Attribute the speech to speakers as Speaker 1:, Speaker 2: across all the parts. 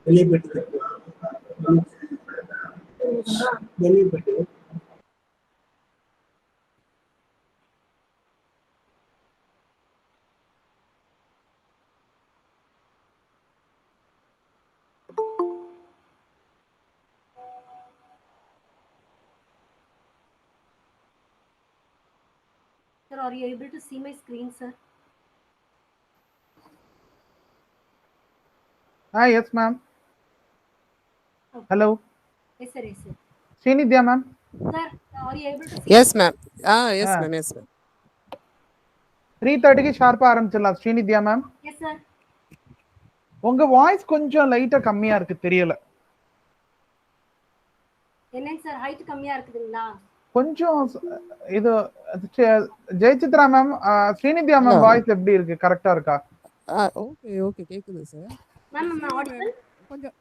Speaker 1: வெளியே போயிட்டு வெளியே போயிட்டு
Speaker 2: Sir, are you able to see my screen, sir?
Speaker 3: Hi, yes, ma'am.
Speaker 2: Okay.
Speaker 3: Hello.
Speaker 2: Yes, sir. Yes, sir.
Speaker 3: Srinidya, ma'am.
Speaker 2: Sir, are you able to see?
Speaker 4: Yes, ma'am. Yes, ma'am. Yes, ma'am.
Speaker 3: 3:30க்கு ஷார்ப்பா ஆரம்பிச்சிடலாம். Srinithya ma'am.
Speaker 2: Yes, sir.
Speaker 3: உங்க voice கொஞ்சம் லைட்டா கம்மியா இருக்கு, தெரியல.
Speaker 2: என்னங்க sir height கம்மியா இருக்குதுங்களா?
Speaker 3: கொஞ்சம் இது Jayachitra ma'am, Srinithya ma'am voice எப்படி இருக்கு? கரெக்டா இருக்கா?
Speaker 4: ஓகே கேக்குது சார்.
Speaker 2: Ma'am audible?
Speaker 4: கொஞ்சம்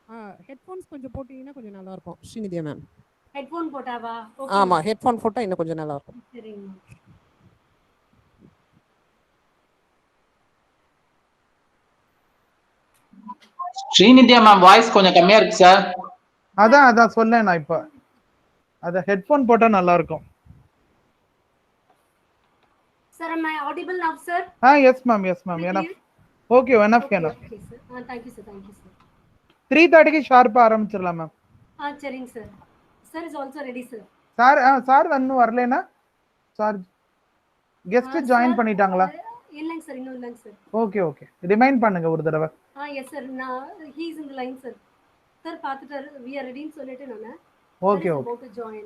Speaker 4: ஹெட்போன்ஸ் கொஞ்சம் போட்டீங்கன்னா கொஞ்சம் நல்லா இருக்கும் ஸ்ரீநித்யா மேம்.
Speaker 2: ஹெட்போன் போட்டாவா? ஓகே.
Speaker 4: ஆமா, ஹெட்போன் போட்டா இன்னும் கொஞ்சம் நல்லா இருக்கும்.
Speaker 2: சரிங்க.
Speaker 5: ஸ்ரீநித்யா மேம் வாய்ஸ் கொஞ்சம் கம்மியா இருக்கு சார்.
Speaker 3: அதான் சொன்னேன் நான் இப்ப. அத ஹெட்போன் போட்டா நல்லா இருக்கும்.
Speaker 2: Sir, am I audible now, sir?
Speaker 3: Yes, ma'am. Enough. Okay, enough.
Speaker 2: Okay, sir. Thank you, sir.
Speaker 3: 3:30க்கு ஷார்ப்பா ஆரம்பிச்சிடலாம் மேம்.
Speaker 2: சரிங்க sir. Sir is also ready, sir.
Speaker 3: Sir இன்னும் வரலனா? சார் கெஸ்ட் ஜாயின் பண்ணிட்டாங்களா?
Speaker 2: இல்லங்க சார், இன்னும் இல்லங்க சார்.
Speaker 3: ஓகே. ரிமைண்ட் பண்ணுங்க ஒரு தடவை.
Speaker 2: yes sir. He is in the line, sir. Sir பாத்துட்டாரு. We are ready ன்னு சொல்லிட்டு நானே.
Speaker 3: Okay.
Speaker 2: About to join.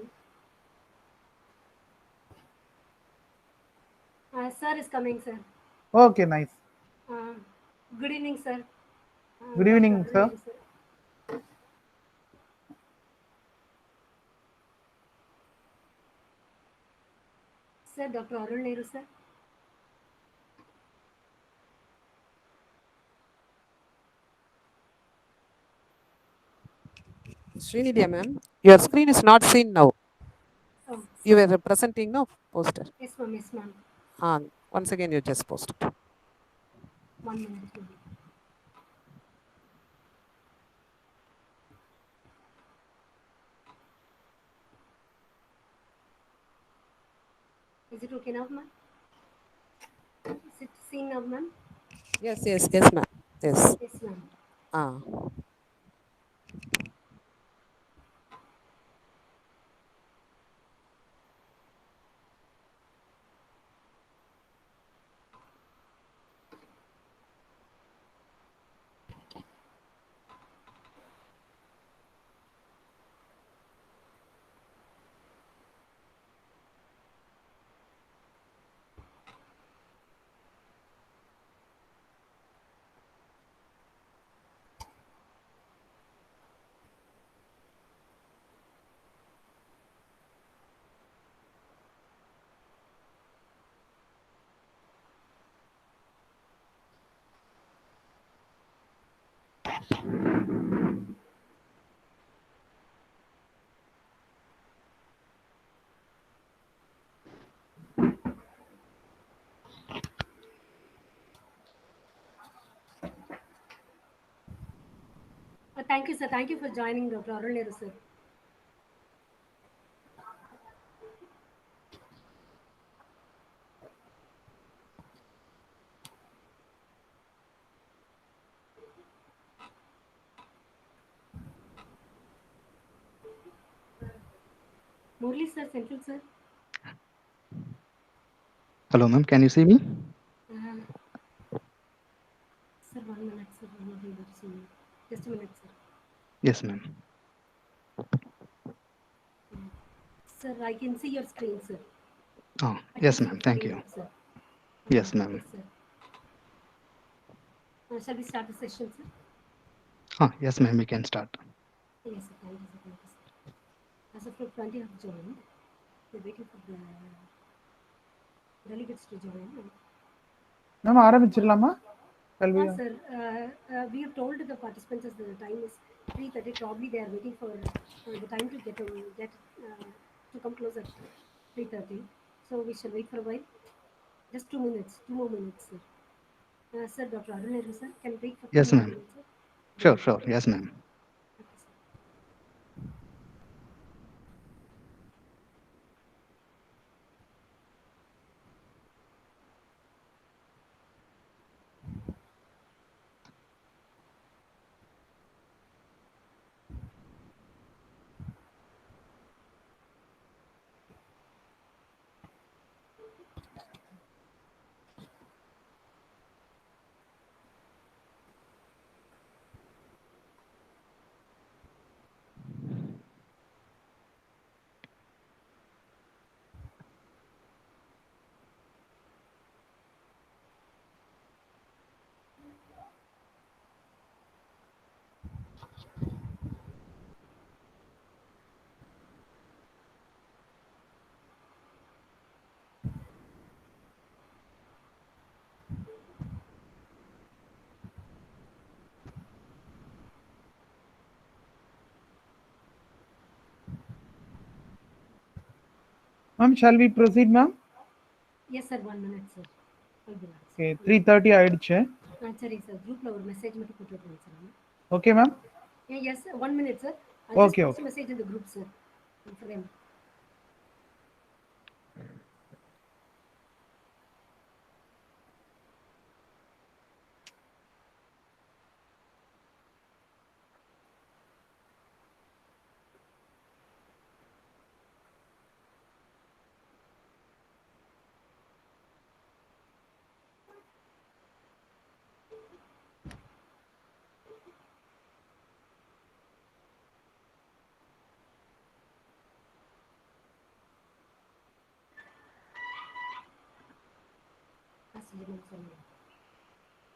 Speaker 2: Sir is coming, sir.
Speaker 3: Okay, nice.
Speaker 2: Good evening, sir.
Speaker 3: Good evening, sir.
Speaker 2: Sir, Dr. Arul Nehru, sir.
Speaker 4: Srinidya ma'am, your screen is not seen now.
Speaker 2: Oh,
Speaker 4: you were presenting now poster.
Speaker 2: Yes, ma'am.
Speaker 4: Once again you just post it.
Speaker 2: 1 minute. Is it okay now, ma'am? Is it seen now, ma'am?
Speaker 4: Yes, ma'am. Yes, ma'am.
Speaker 2: Thank you, sir. Thank you for joining, Dr. Arul Nehru, sir. Murli, sir, Central, sir.
Speaker 6: Hello, ma'am. Can you see me?
Speaker 2: Sir, 1 minute, sir. I'm not able to see you. Just a minute, sir.
Speaker 6: Yes, ma'am.
Speaker 2: Sir, I can see your screen, sir.
Speaker 6: Yes, ma'am. Thank you.
Speaker 2: Sir.
Speaker 6: Yes, ma'am.
Speaker 2: Yes, sir. Shall we start the session, sir?
Speaker 6: Yes, ma'am. We can start.
Speaker 2: Yes, sir. Thank you, sir. As of 20 have joined, we're waiting for the delegates to join.
Speaker 3: நம்ம ஆரம்பிச்சிடலாமா?
Speaker 2: Sir, we have told the participants that the time is 3:30. Probably they are waiting for the time to get to come close at 3:30. So we shall wait for a while. Just 2 minutes, 2 more minutes, sir. Sir, Dr. Arun Nehru, sir, can break for
Speaker 6: Yes,
Speaker 2: 2 more
Speaker 6: ma'am.
Speaker 2: minutes, sir?
Speaker 6: Sure, sure. Yes, ma'am.
Speaker 2: Okay, sir.
Speaker 3: Ma'am, shall we proceed, ma'am?
Speaker 2: Yes, sir, 1 minute, sir. I'll be back, sir.
Speaker 3: Okay, 3:30 ஆயிடுச்சு.
Speaker 2: சரி sir குரூப்ல ஒரு message மட்டும் போட்டு விட்டுருங்க sir.
Speaker 3: Okay, ma'am?
Speaker 2: Yes, 1 minute, sir. I'll just
Speaker 3: Okay,
Speaker 2: post
Speaker 3: okay.
Speaker 2: a message in the group, sir. For them.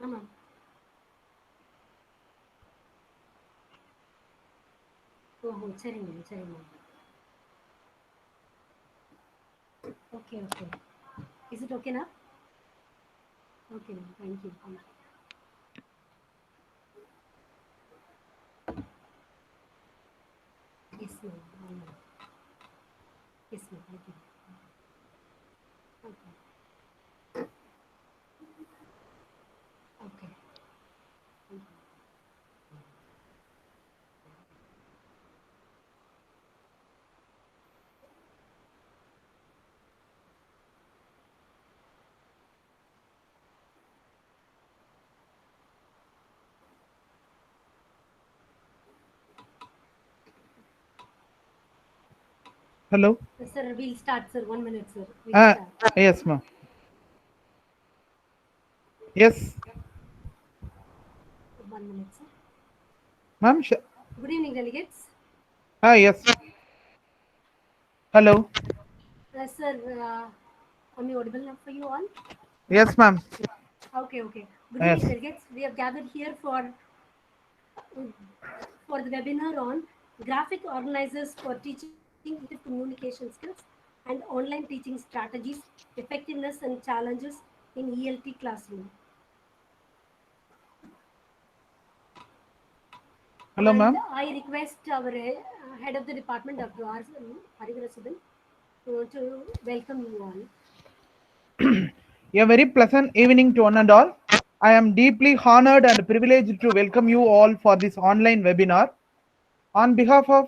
Speaker 2: ஆமாம். ஓஹோ, சரிங்க சரிங்க. Okay okay. Is it okay now? Okay, thank you. Yes, ma'am. Yes, ma'am. Thank you. Okay. Okay. Thank you.
Speaker 3: Hello?
Speaker 2: Sir, we'll start, sir. 1 minute, sir. We'll start.
Speaker 3: Yes, ma'am. Yes,
Speaker 2: 1 minute, sir.
Speaker 3: ma'am.
Speaker 2: Good evening, delegates.
Speaker 3: Yes. Hello?
Speaker 2: Sir, am I audible enough for you all?
Speaker 3: Yes, ma'am.
Speaker 2: Okay, okay. Good
Speaker 3: Yes.
Speaker 2: evening, delegates. We have gathered here for the webinar on graphic organizers for teaching effective communication skills and online teaching strategies, effectiveness and challenges in ELT classroom.
Speaker 3: Hello,
Speaker 2: And
Speaker 3: ma'am.
Speaker 2: I request our head of the department, Dr. R. Harigarasudan, to welcome you all.
Speaker 3: A very pleasant evening to one and all. I am deeply honored and privileged to welcome you all for this online webinar. On behalf of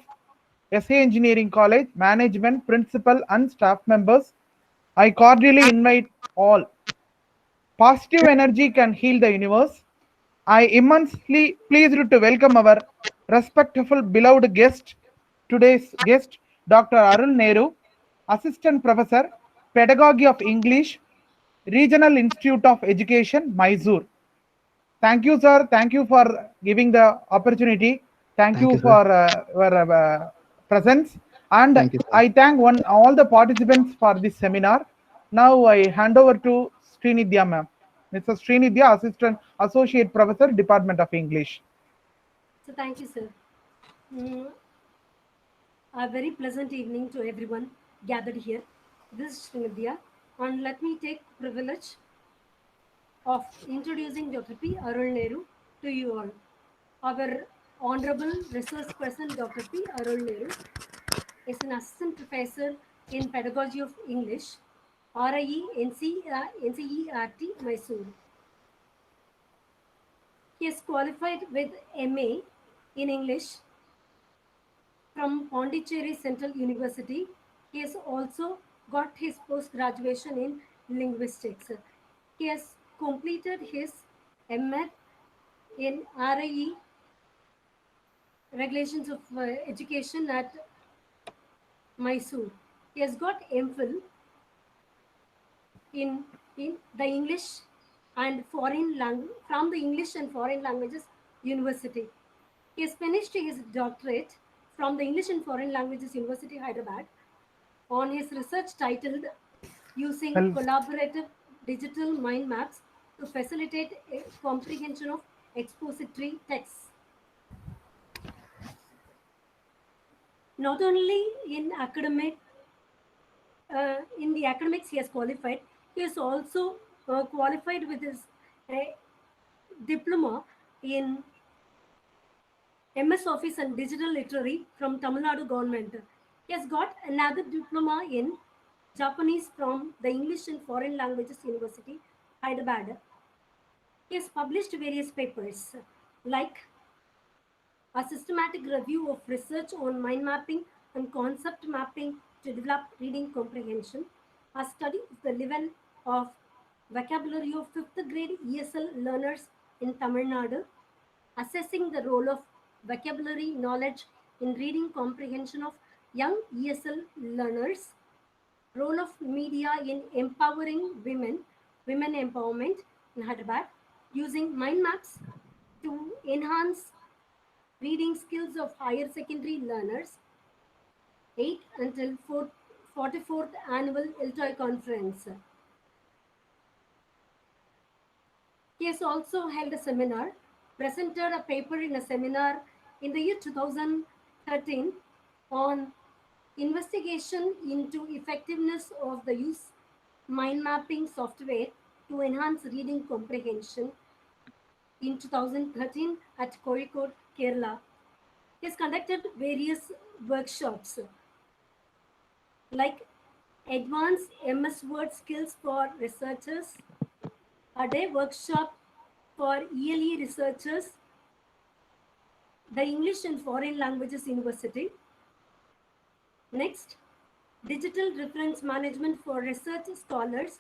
Speaker 3: SA Engineering College, management, principal, and staff members, I cordially invite all. Positive energy can heal the universe. I immensely pleased to welcome our respectful beloved guest, today's guest, Dr. Arun Nehru, Assistant Professor, Pedagogy of English, Regional Institute of Education, Mysore. Thank you, sir. Thank you for giving the opportunity. Thank you
Speaker 6: you, sir.
Speaker 3: for your presence. And
Speaker 6: Thank you, sir.
Speaker 3: I thank all the participants for this seminar. Now I hand over to Srinidhya, ma'am. Mrs. Srinidhya, Assistant Associate Professor, Department of English.
Speaker 2: So thank you, sir. A very pleasant evening to everyone gathered here. This is Srinidhya, and let me take privilege of introducing Dr. P. Arul Nehru to you all. Our Honorable Resource Person, Dr. P. Arul Nehru, is an Assistant Professor in Pedagogy of English, RIE NCERT, Mysore. He is qualified with MA in English from Pondicherry Central University. He has also got his post-graduation in linguistics. He has completed his MA in RIE, Regulations of Education at Mysore. He has got MPhil in the English and foreign language from the English and Foreign Languages University. He has finished his doctorate from the English and Foreign Languages University, Hyderabad, on his research titled Using
Speaker 3: Well-
Speaker 2: Collaborative Digital Mind Maps to Facilitate a Comprehension of Expository Texts. Not only in the academics he has qualified, he is also qualified with his diploma in MS Office and Digital Literary from Tamil Nadu government. He has got another diploma in Japanese from the English and Foreign Languages University, Hyderabad. He has published various papers like a systematic review of research on mind mapping and concept mapping to develop reading comprehension, a study of the level of vocabulary of 5th grade ESL learners in Tamil Nadu, assessing the role of vocabulary knowledge in reading comprehension of young ESL learners, role of media in empowering women empowerment in Hyderabad, using mind maps to enhance reading skills of higher secondary learners, 8 until 44th annual ILTOI conference. He has also held a seminar, presented a paper in a seminar in the year 2013 on investigation into effectiveness of the use mind mapping software to enhance reading comprehension in 2013 at Kozhikode, Kerala. He has conducted various workshops like Advanced MS Word Skills for Researchers, a day workshop for ELE researchers, the English and Foreign Languages University. Next, Digital Reference Management for Research Scholars,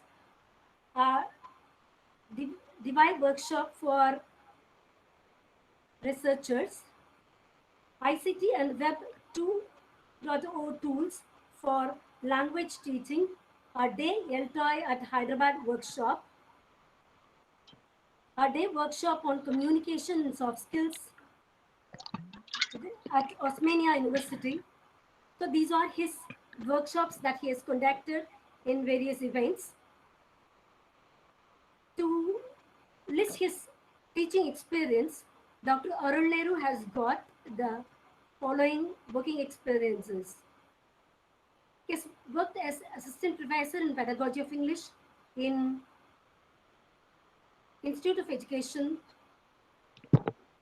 Speaker 2: DeVi workshop for researchers, ICT and Web 2.0 tools for language teaching, a day ILTOI at Hyderabad workshop, a day workshop on communication and soft skills at Osmania University. So these are his workshops that he has conducted in various events. To list his teaching experience, Dr. Arul Nehru has got the following working experiences. He has worked as assistant professor in pedagogy of English in Institute of Education,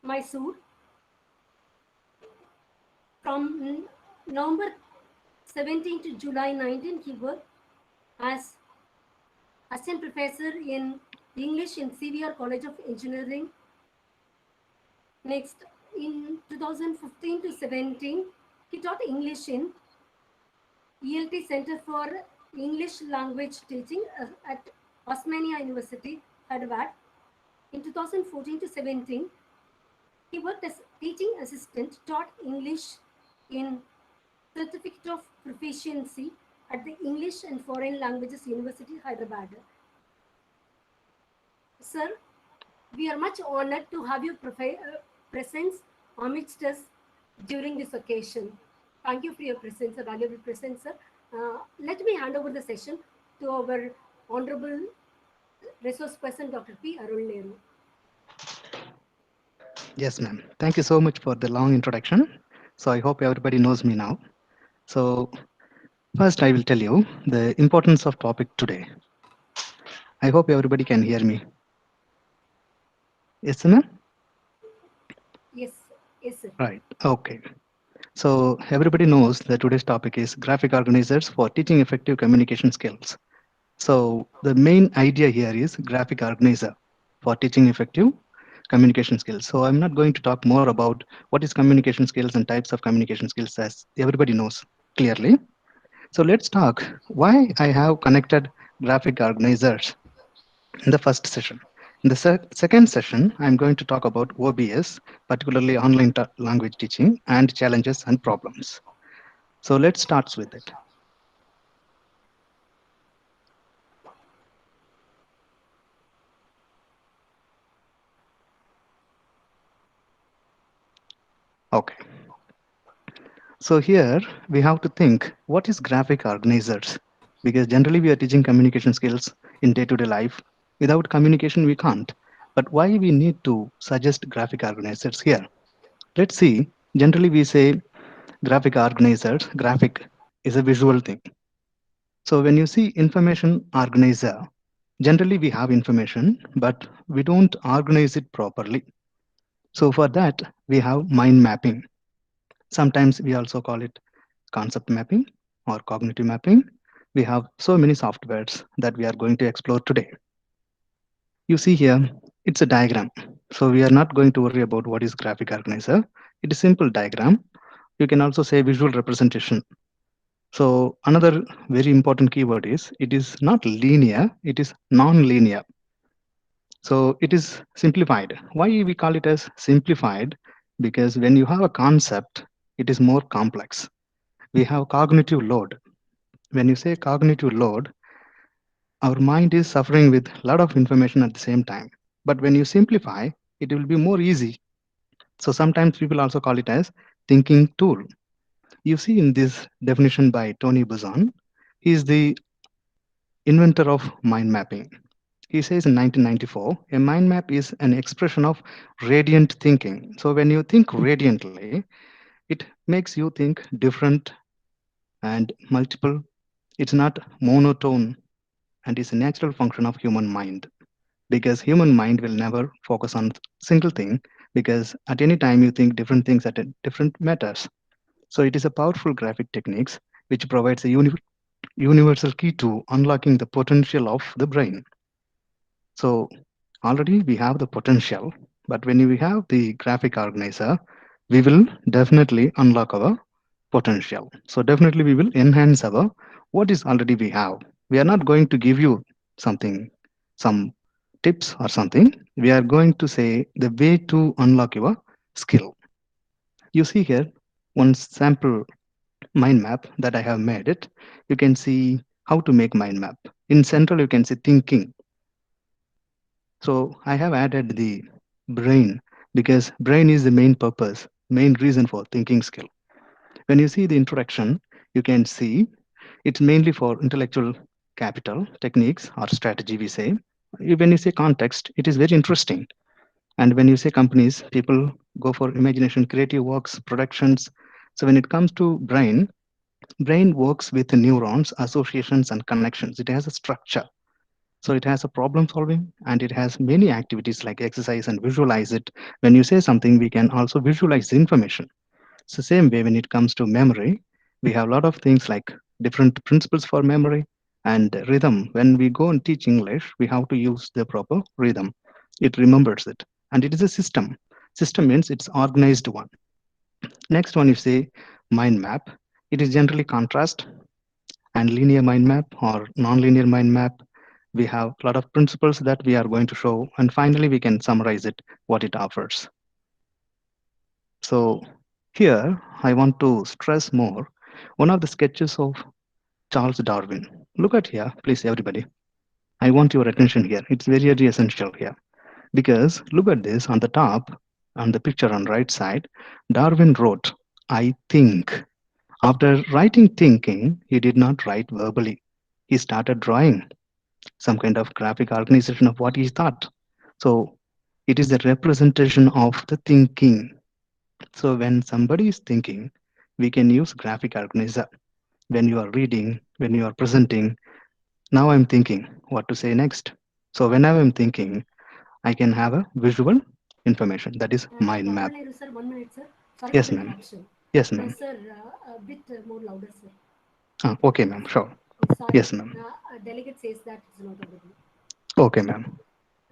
Speaker 2: Mysore. From November 17 to July 19, he worked as assistant professor in English in CVR College of Engineering. Next, in 2015 to 17, he taught English in ELT Center for English Language Teaching at Osmania University, Hyderabad. In 2014 to 17, he worked as teaching assistant, taught English in Certificate of Proficiency at the English and Foreign Languages University, Hyderabad. Sir, we are much honored to have your presence amidst us during this occasion. Thank you for your presence, a valuable presence, sir. Let me hand over the session to our Honorable Resource Person, Dr. P. Arul Nehru.
Speaker 6: Yes, ma'am. Thank you so much for the long introduction. So I hope everybody knows me now. So first I will tell you the importance of topic today. I hope everybody can hear me. Yes, ma'am?
Speaker 2: Yes, yes, sir.
Speaker 6: Right. Okay. So everybody knows that today's topic is graphic organizers for teaching effective communication skills. So the main idea here is graphic organizer for teaching effective communication skills. So I'm not going to talk more about what is communication skills and types of communication skills, as everybody knows clearly. So let's talk why I have connected graphic organizers in the first session. In the second session, I'm going to talk about OBS, particularly online language teaching, and challenges and problems. So let's start with it. Okay. So here we have to think, what is graphic organizers? Because generally we are teaching communication skills in day-to-day life. Without communication, we can't. But why we need to suggest graphic organizers here? Let's see. Generally we say graphic organizers, graphic is a visual thing. So when you see information organizer, generally we have information, but we don't organize it properly. So for that, we have mind mapping. Sometimes we also call it concept mapping or cognitive mapping. We have so many softwares that we are going to explore today. You see here, it's a diagram. So we are not going to worry about what is graphic organizer. It is simple diagram. You can also say visual representation. So another very important keyword is it is not linear, it is non-linear. So it is simplified. Why we call it as simplified? Because when you have a concept, it is more complex. We have cognitive load. When you say cognitive load, our mind is suffering with a lot of information at the same time. But when you simplify, it will be more easy. So sometimes people also call it as thinking tool. You see in this definition by Tony Buzan, he is the inventor of mind mapping. He says in 1994, a mind map is an expression of radiant thinking. So when you think radiantly, it makes you think different and multiple. It's not monotone and is a natural function of human mind, because human mind will never focus on single thing, because at any time you think different things at different matters. So it is a powerful graphic techniques which provides a universal key to unlocking the potential of the brain. So already we have the potential, but when we have the graphic organizer, we will definitely unlock our potential. So definitely we will enhance our what is already we have. We are not going to give you something, some tips or something. We are going to say the way to unlock your skill. You see here one sample mind map that I have made it. You can see how to make mind map. In central, you can see thinking. So I have added the brain because brain is the main purpose, main reason for thinking skill. When you see the introduction, you can see it's mainly for intellectual capital techniques or strategy, we say. When you say context, it is very interesting. And when you say companies, people go for imagination, creative works, productions. So when it comes to brain works with neurons, associations, and connections. It has a structure. So it has a problem solving and it has many activities like exercise and visualize it. When you say something, we can also visualize the information. So same way when it comes to memory, we have a lot of things like different principles for memory and rhythm. When we go and teach English, we have to use the proper rhythm. It remembers it. And it is a system. System means it's organized one. Next one, you say mind map. It is generally contrast and linear mind map or non-linear mind map. We have a lot of principles that we are going to show. And finally, we can summarize it, what it offers. So here, I want to stress more one of the sketches of Charles Darwin. Look at here, please, everybody. I want your attention here. It's very, very essential here. Because look at this on the top, on the picture on right side, Darwin wrote, I think. After writing thinking, he did not write verbally. He started drawing some kind of graphic organization of what he thought. So it is a representation of the thinking. So when somebody is thinking, we can use graphic organizer. When you are reading, when you are presenting, now I'm thinking what to say next. So whenever I'm thinking, I can have a visual information, that is mind map.
Speaker 2: Nehru, sir, 1 minute, sir. Sorry
Speaker 6: Yes,
Speaker 2: for
Speaker 6: ma'am.
Speaker 2: interruption.
Speaker 6: Yes, ma'am.
Speaker 2: Sir, a bit more louder, sir.
Speaker 6: Okay, ma'am. Sure.
Speaker 2: Sorry.
Speaker 6: Yes, ma'am.
Speaker 2: Delegate says that it's not audible.
Speaker 6: Okay, ma'am.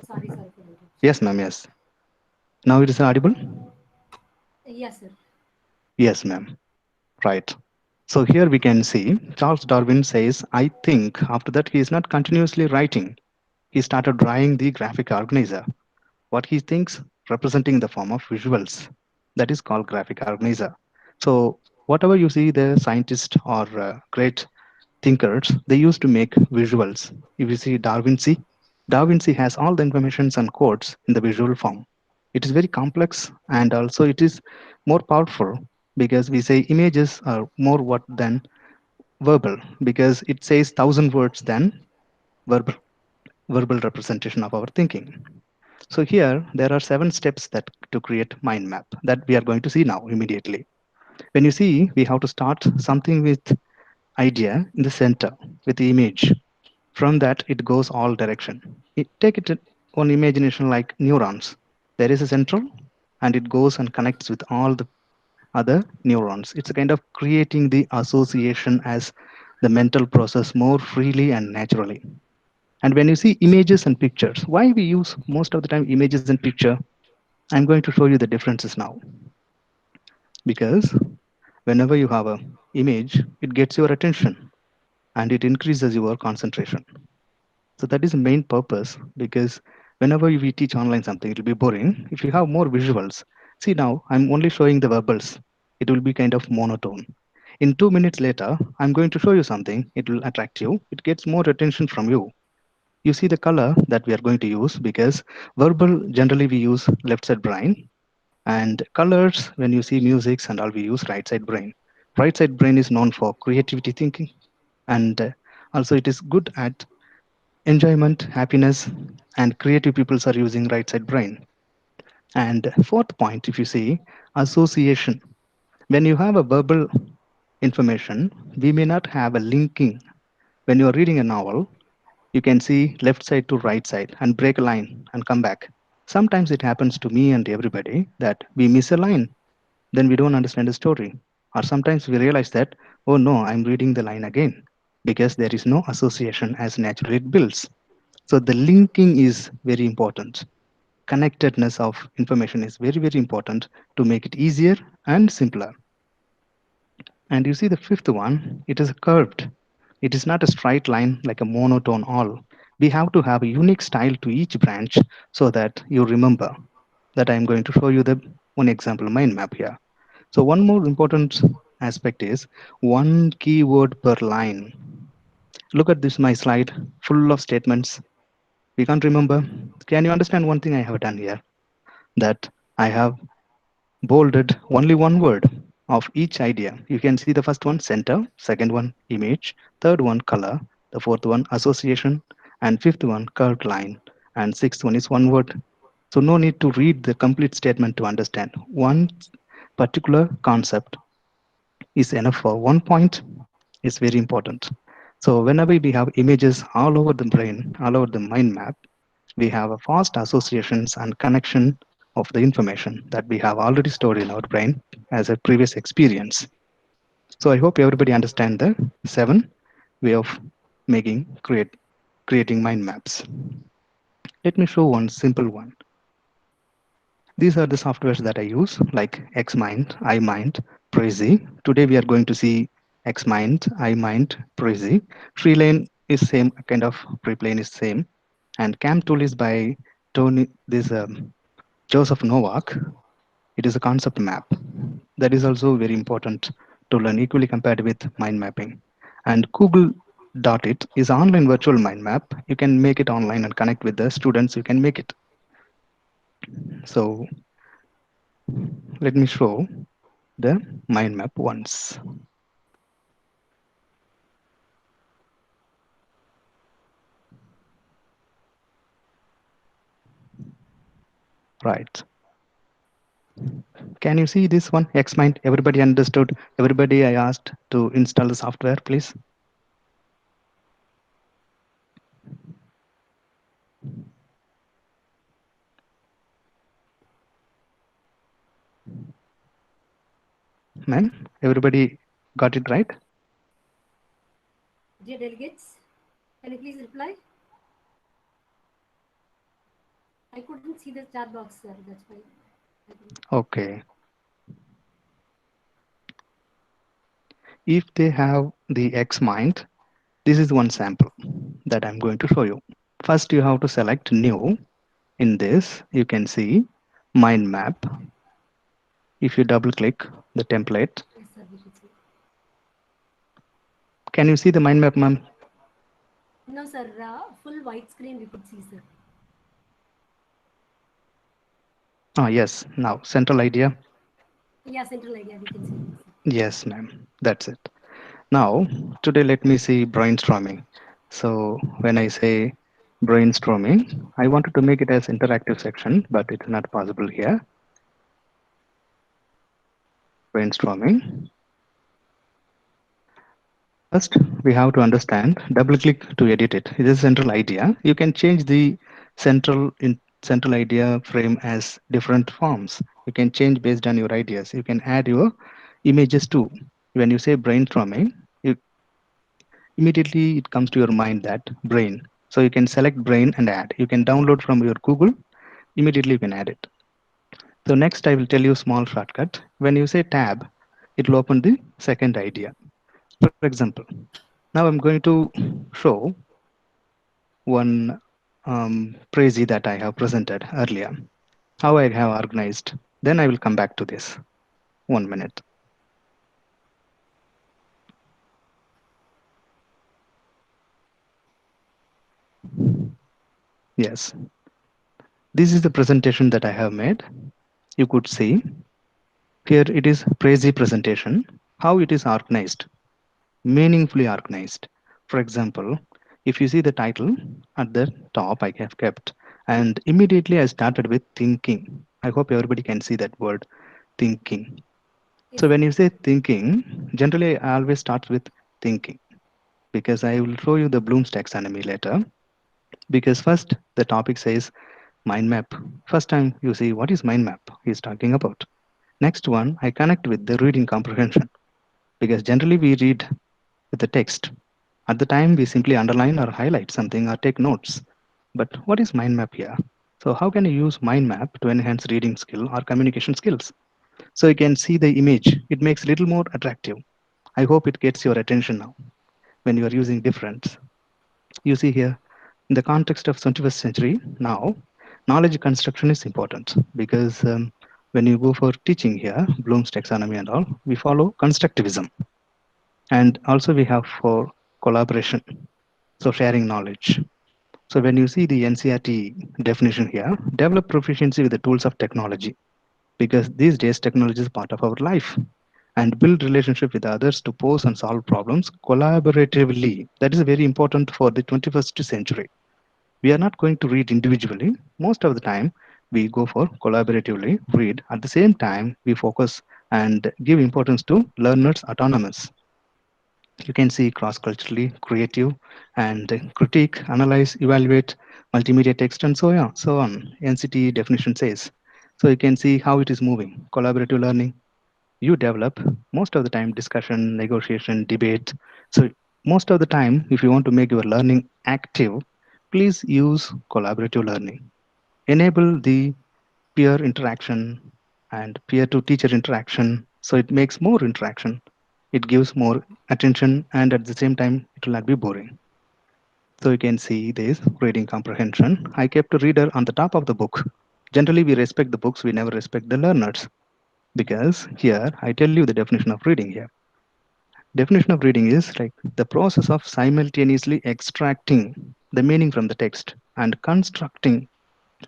Speaker 2: Sorry for interruption.
Speaker 6: Yes, ma'am. Yes. Now it is audible?
Speaker 2: Yes, sir.
Speaker 6: Yes, ma'am. Right. So here we can see Charles Darwin says, I think. After that, he is not continuously writing. He started drawing the graphic organizer. What he thinks representing the form of visuals. That is called graphic organizer. So whatever you see the scientists or great thinkers, they used to make visuals. If you see Da Vinci has all the informations and codes in the visual form. It is very complex and also it is more powerful because we say images are more what than verbal because it says 1,000 words than verbal representation of our thinking. So here there are 7 steps that to create mind map that we are going to see now immediately. When you see, we have to start something with idea in the center with the image. From that, it goes all direction. Take it on imagination like neurons. There is a central, and it goes and connects with all the other neurons. It's a kind of creating the association as the mental process more freely and naturally. And when you see images and pictures, why we use most of the time images and picture, I'm going to show you the differences now. Because whenever you have a image, it gets your attention and it increases your concentration. So that is the main purpose because whenever we teach online something, it will be boring. If you have more visuals, see now, I'm only showing the verbals. It will be kind of monotone. In 2 minutes later, I'm going to show you something. It will attract you. It gets more attention from you. You see the color that we are going to use because verbal, generally we use left side brain and colors, when you see musics and all, we use right side brain. Right side brain is known for creativity thinking and also it is good at enjoyment, happiness, and creative peoples are using right side brain. And fourth point, if you see, association. When you have a verbal information, we may not have a linking. When you are reading a novel, you can see left side to right side and break a line and come back. Sometimes it happens to me and everybody that we miss a line, then we don't understand the story. Or sometimes we realize that, oh no, I'm reading the line again because there is no association as naturally it builds. So the linking is very important. Connectedness of information is very, very important to make it easier and simpler. And you see the fifth one, it is curved. It is not a straight line like a monotone all. We have to have a unique style to each branch so that you remember that I'm going to show you the one example mind map here. So one more important aspect is one keyword per line. Look at this, my slide, full of statements. We can't remember. Can you understand one thing I have done here? That I have bolded only one word of each idea. You can see the first one, center, second one, image, third one, color, the fourth one, association, and fifth one, curved line, and sixth one is one word. So no need to read the complete statement to understand. One particular concept is enough for one point is very important. So whenever we have images all over the brain, all over the mind map, we have a fast associations and connection of the information that we have already stored in our brain as a previous experience. So I hope everybody understand the 7 way of creating mind maps. Let me show one simple one. These are the softwares that I use like XMind, iMind, Prezi. Today we are going to see XMind, iMind, Prezi. Treelane is same kind of preplane is same, and CamTool is by Joseph Novak. It is a concept map that is also very important to learn equally compared with mind mapping. And Google Dot It is an online virtual mind map. You can make it online and connect with the students. You can make it. So let me show the mind map once. Right. Can you see this one, XMind? Everybody understood? Everybody I asked to install the software, please. Man, everybody got it right?
Speaker 2: Dear delegates, can you please reply? I couldn't see the chat box, sir. That's why.
Speaker 6: Okay. If they have the X mind, this is one sample that I'm going to show you. First, you have to select new. In this, you can see mind map. If you double click the template,
Speaker 2: Yes, sir, we can see.
Speaker 6: can you see the mind map, ma'am?
Speaker 2: No, sir, full white screen we could see, sir.
Speaker 6: Ah, yes. Now, central idea.
Speaker 2: Yeah, central idea we can see. Sir.
Speaker 6: Yes, ma'am. That's it. Now, today let me see brainstorming. So when I say brainstorming, I wanted to make it as interactive section, but it's not possible here. Brainstorming. First, we have to understand, double click to edit it. It is a central idea. You can change the central idea frame as different forms. You can change based on your ideas. You can add your images too. When you say brainstorming, you immediately it comes to your mind that brain. So you can select brain and add. You can download from your Google. Immediately you can add it. So next I will tell you small shortcut. When you say tab, it will open the second idea. For example, now I'm going to show one Prezi that I have presented earlier, how I have organized. Then I will come back to this. 1 minute. Yes, this is the presentation that I have made. You could see here it is Prezi presentation, how it is organized, meaningfully organized. For example, if you see the title at the top, I have kept, and immediately I started with thinking. I hope everybody can see that word, thinking.
Speaker 2: Yes,
Speaker 6: So when
Speaker 2: sir.
Speaker 6: you say thinking, generally I always start with thinking because I will show you the Bloom's taxonomy later. Because first the topic says mind map. First time you see what is mind map he's talking about. Next one, I connect with the reading comprehension because generally we read with the text. At the time, we simply underline or highlight something or take notes. But what is mind map here? So how can you use mind map to enhance reading skill or communication skills? So you can see the image. It makes a little more attractive. I hope it gets your attention now when you are using different. You see here, in the context of 21st century, now, knowledge construction is important because when you go for teaching here, Bloom's taxonomy and all, we follow constructivism. And also we have for collaboration, so sharing knowledge. So when you see the NCERT definition here, develop proficiency with the tools of technology because these days technology is part of our life and build relationship with others to pose and solve problems collaboratively. That is very important for the 21st century. We are not going to read individually. Most of the time, we go for collaboratively read. At the same time, we focus and give importance to learners' autonomous. You can see cross-culturally, creative, and critique, analyze, evaluate, multimedia text, and so on. So on. NCT definition says. So you can see how it is moving. Collaborative learning. You develop most of the time discussion, negotiation, debate. So most of the time, if you want to make your learning active, please use collaborative learning. Enable the peer interaction and peer to teacher interaction. So it makes more interaction. It gives more attention and at the same time, it will not be boring. So you can see this reading comprehension. I kept a reader on the top of the book. Generally, we respect the books, we never respect the learners because here I tell you the definition of reading here. Definition of reading is like the process of simultaneously extracting the meaning from the text and constructing.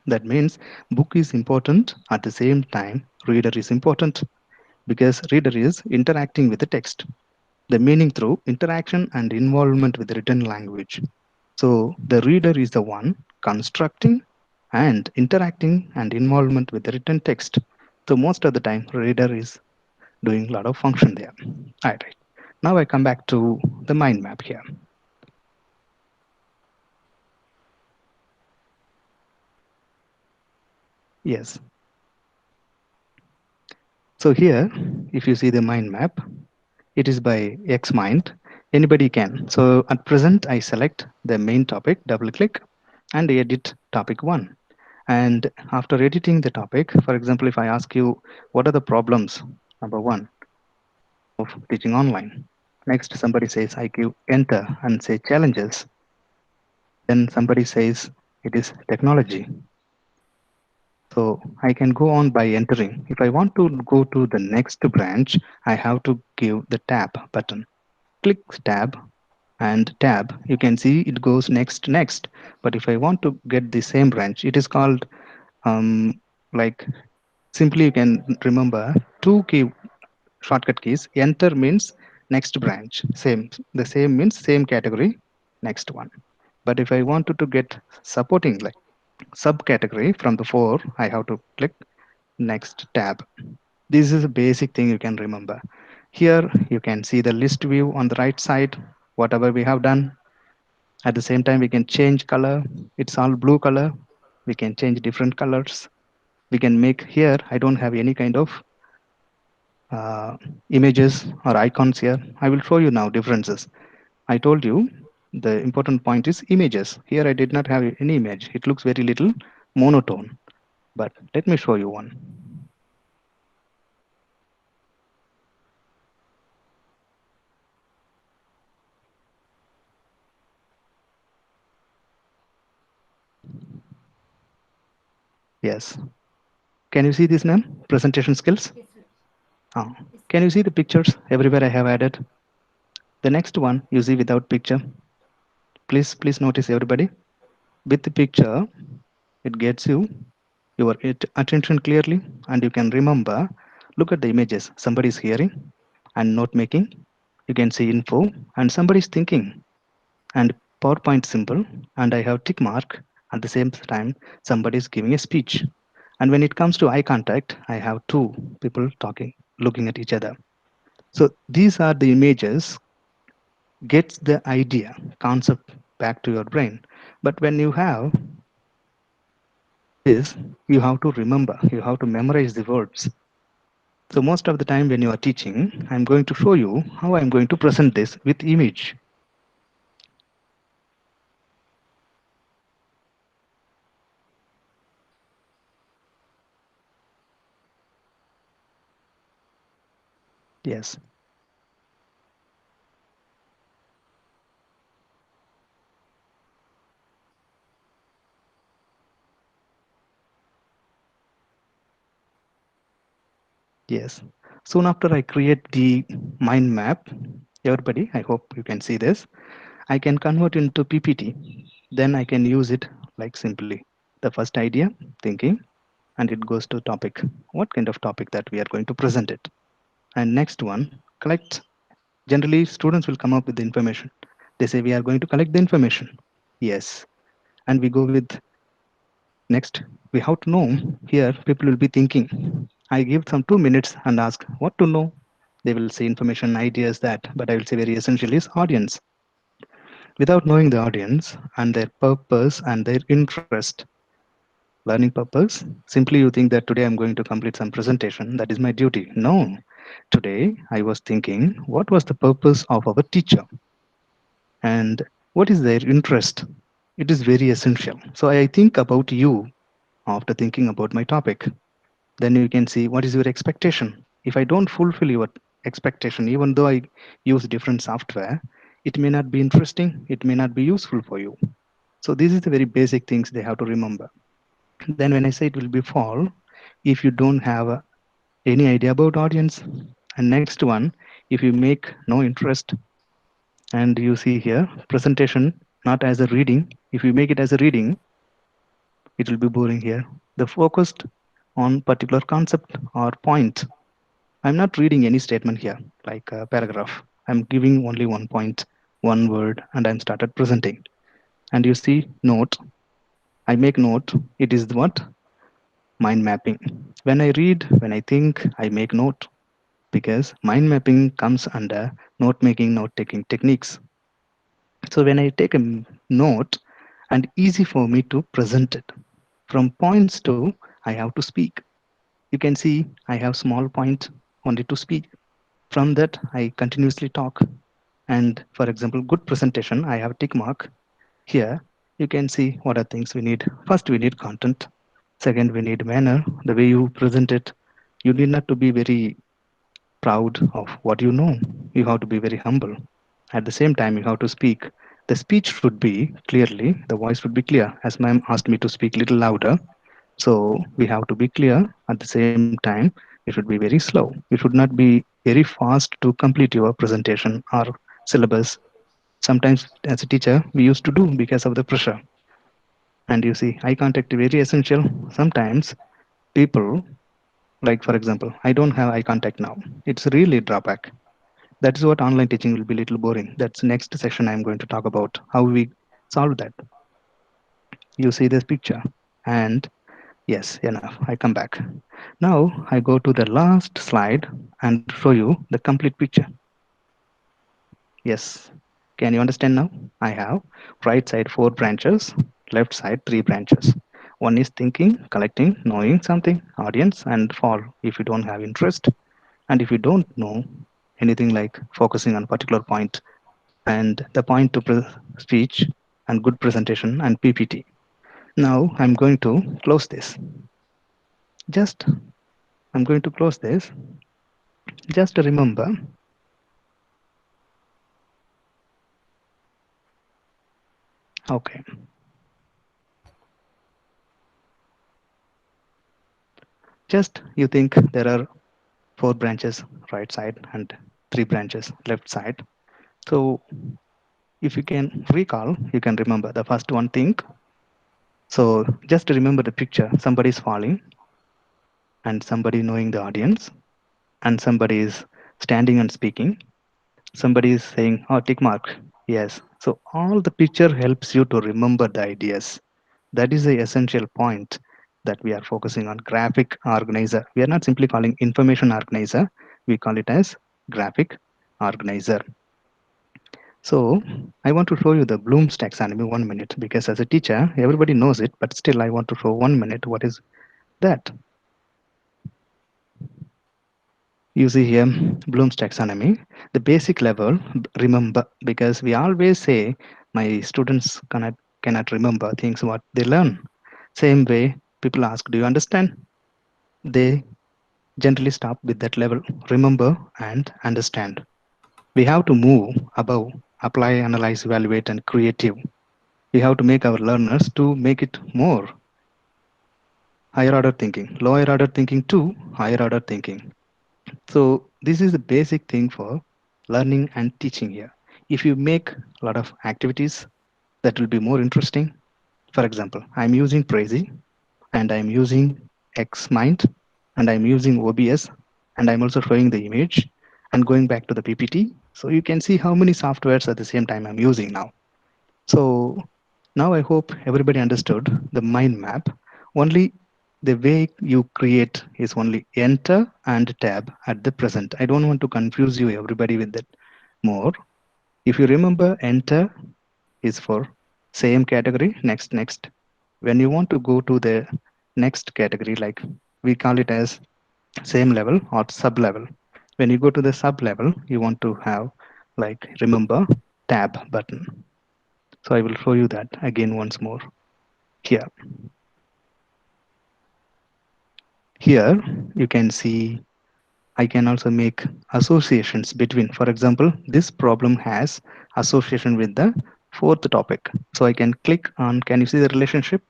Speaker 6: That means book is important at the same time reader is important because reader is interacting with the text. The meaning through interaction and involvement with the written language. So the reader is the one constructing and interacting and involvement with the written text. So most of the time reader is doing a lot of function there. All right. Now I come back to the mind map here. Yes. So here, if you see the mind map, it is by Xmind. Anybody can. So at present, I select the main topic, double click, and edit topic 1. And after editing the topic, for example, if I ask you, what are the problems, number one, of teaching online? Next, somebody says, I give enter and say challenges. Then somebody says, it is technology. So I can go on by entering. If I want to go to the next branch, I have to give the tab button. Click tab and tab. You can see it goes next, next. But if I want to get the same branch, it is called like simply you can remember two key shortcut keys. Enter means next branch. Same. The same means same category, next one. But if I wanted to get supporting like subcategory from the 4, I have to click next tab. This is a basic thing you can remember. Here you can see the list view on the right side, whatever we have done. At the same time, we can change color. It's all blue color. We can change different colors. We can make here, I don't have any kind of images or icons here. I will show you now differences. I told you the important point is images. Here I did not have any image. It looks very little monotone, but let me show you one. Yes. Can you see this now? Presentation skills?
Speaker 2: Yes, sir.
Speaker 6: Oh. Can you see the pictures everywhere I have added? The next one you see without picture. Please notice everybody. With the picture, it gets you your attention clearly and you can remember. Look at the images. Somebody is hearing and note making. You can see info and somebody is thinking and PowerPoint symbol and I have tick mark. At the same time, somebody is giving a speech. And when it comes to eye contact, I have two people talking, looking at each other. So these are the images, gets the idea, concept back to your brain. But when you have this, you have to remember, you have to memorize the words. So most of the time when you are teaching, I'm going to show you how I'm going to present this with image. Yes. Yes. Soon after I create the mind map, everybody, I hope you can see this. I can convert into PPT. Then I can use it like simply the first idea, thinking, and it goes to topic. What kind of topic that we are going to present it? And next one, collect. Generally, students will come up with the information. They say we are going to collect the information. Yes. And we go with next. We have to know here people will be thinking. I give some 2 minutes and ask what to know. They will say information, ideas that, but I will say very essential is audience. Without knowing the audience and their purpose and their interest, learning purpose, simply you think that today I'm going to complete some presentation. That is my duty. No. Today I was thinking, what was the purpose of our teacher? And what is their interest? It is very essential. So I think about you after thinking about my topic. Then you can see what is your expectation. If I don't fulfill your expectation, even though I use different software, it may not be interesting. It may not be useful for you. So this is the very basic things they have to remember. Then when I say it will be fall, if you don't have any idea about audience, and next one, if you make no interest, and you see here presentation not as a reading, if you make it as a reading, it will be boring here. The focused on particular concept or point. I'm not reading any statement here like a paragraph. I'm giving only one point, one word, and I'm started presenting. And you see note. I make note. It is what? Mind mapping. When I read, when I think, I make note because mind mapping comes under note making, note taking techniques. So when I take a note and easy for me to present it from points to I have to speak. You can see I have small point only to speak. From that, I continuously talk. And for example, good presentation, I have tick mark. Here, you can see what are things we need. First, we need content. Second, we need manner. The way you present it, you need not to be very proud of what you know. You have to be very humble. At the same time, you have to speak. The speech should be clearly, the voice should be clear. As ma'am asked me to speak a little louder, so we have to be clear. At the same time, you should be very slow. You should not be very fast to complete your presentation or syllabus. Sometimes, as a teacher, we used to do because of the pressure. And you see, eye contact is very essential. Sometimes people, like for example, I don't have eye contact now. It's really a drawback. That is what online teaching will be a little boring. That's next session I'm going to talk about how we solve that. You see this picture, and yes, enough. I come back. Now I go to the last slide and show you the complete picture. Yes. Can you understand now? I have right side 4 branches, left side 3 branches. One is thinking, collecting, knowing something, audience, and for if you don't have interest. And if you don't know anything like focusing on particular point, and the point to speech and good presentation and PPT. Now I'm going to close this. I'm going to close this. Just remember, okay. Just you think there are 4 branches right side and 3 branches left side. So if you can recall, you can remember the first one thing. So just remember the picture. Somebody is falling and somebody knowing the audience, and somebody is standing and speaking. Somebody is saying, oh, tick mark. Yes. So all the picture helps you to remember the ideas. That is the essential point that we are focusing on. Graphic organizer. We are not simply calling information organizer. We call it as graphic organizer. So I want to show you the Bloom's taxonomy 1 minute, because as a teacher, everybody knows it, but still I want to show 1 minute what is that. You see here Bloom's taxonomy, the basic level, remember, because we always say my students cannot remember things what they learn. Same way people ask, do you understand? They generally stop with that level, remember and understand. We have to move above, apply, analyze, evaluate, and creative. We have to make our learners to make it more higher order thinking, lower order thinking to higher order thinking. So this is the basic thing for learning and teaching here. If you make a lot of activities, that will be more interesting. For example, I'm using Prezi, and I'm using XMind, and I'm using OBS, and I'm also showing the image and going back to the PPT. So you can see how many softwares at the same time I'm using now. So now I hope everybody understood the mind map. Only the way you create is only enter and tab at the present. I don't want to confuse you everybody with that more. If you remember, enter is for same category, next. When you want to go to the next category, like we call it as same level or sub level. When you go to the sub level, you want to have like remember tab button. So I will show you that again once more here. Here you can see I can also make associations between, for example, this problem has association with the 4th topic. So I can click on, can you see the relationship?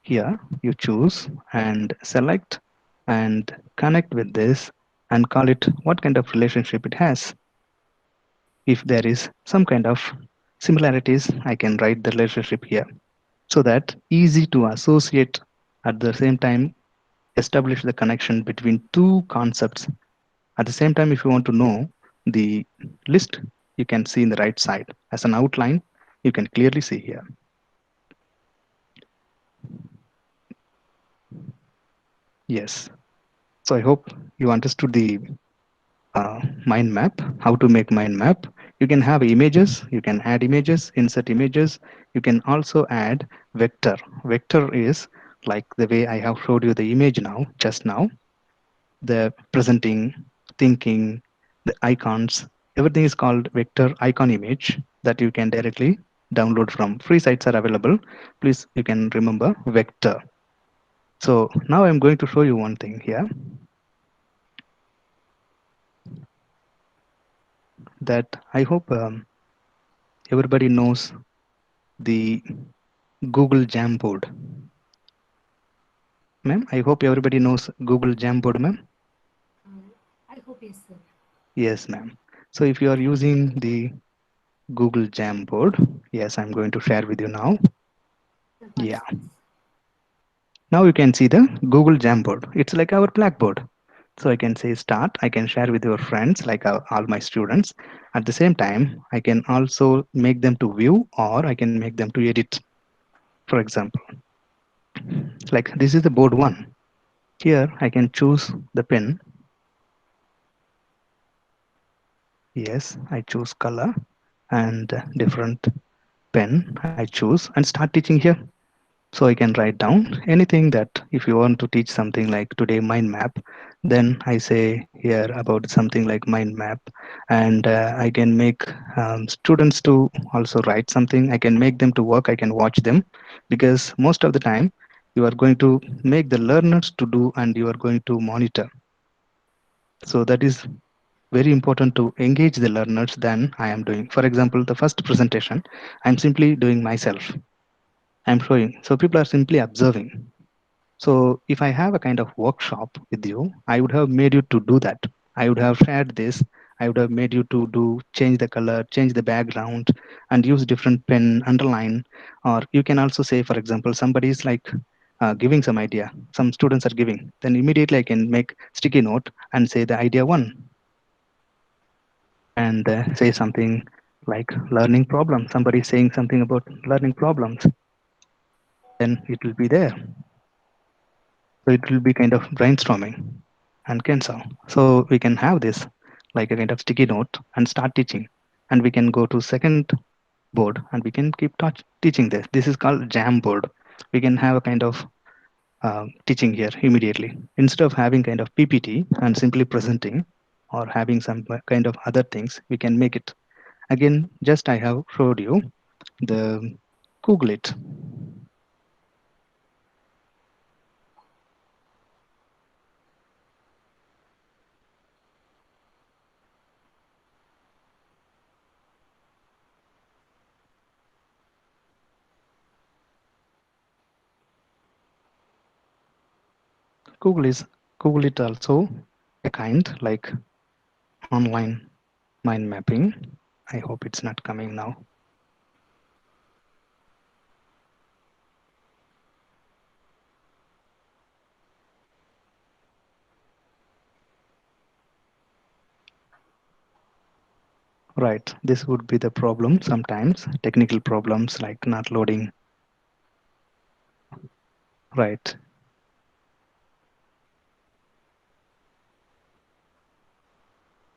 Speaker 6: Here you choose and select and connect with this and call it what kind of relationship it has. If there is some kind of similarities, I can write the relationship here, so that easy to associate, at the same time establish the connection between 2 concepts. At the same time, if you want to know the list, you can see in the right side as an outline, you can clearly see here. Yes. So I hope you understood the mind map, how to make mind map. You can have images, you can add images, insert images. You can also add vector. Vector is like the way I have showed you the image now, just now. The presenting, thinking, the icons, everything is called vector icon image that you can directly download from. Free sites are available. Please, you can remember vector. So now I'm going to show you one thing here that I hope everybody knows the Google Jamboard. Ma'am, I hope everybody knows Google Jamboard, ma'am.
Speaker 2: I hope yes, sir.
Speaker 6: Yes, ma'am. So if you are using the Google Jamboard, yes, I'm going to share with you now.
Speaker 2: The
Speaker 6: Yeah.
Speaker 2: participants.
Speaker 6: Now you can see the Google Jamboard. It's like our Blackboard. So I can say start. I can share with your friends, like all my students. At the same time, I can also make them to view, or I can make them to edit. For example, like this is the board one. Here I can choose the pen. Yes, I choose color and different pen I choose and start teaching here. So I can write down anything that if you want to teach something like today mind map, then I say here about something like mind map, and I can make students to also write something. I can make them to work. I can watch them, because most of the time you are going to make the learners to do and you are going to monitor. So that is very important to engage the learners than I am doing. For example, the first presentation, I'm simply doing myself. I'm showing. So people are simply observing. So if I have a kind of workshop with you, I would have made you to do that. I would have shared this. I would have made you to do change the color, change the background, and use different pen, underline. Or you can also say, for example, somebody is like giving some idea. Some students are giving. Then immediately I can make sticky note and say the idea one, and say something like learning problem. Somebody is saying something about learning problems. Then it will be there. So it will be kind of brainstorming and cancel. So we can have this like a kind of sticky note and start teaching. And we can go to second board and we can keep teaching this. This is called Jamboard. We can have a kind of teaching here immediately. Instead of having kind of PPT and simply presenting or having some kind of other things, we can make it. Again, just I have showed you the Google it. Google is Google it also a kind like online mind mapping. I hope it's not coming now. Right, this would be the problem sometimes, technical problems like not loading. Right.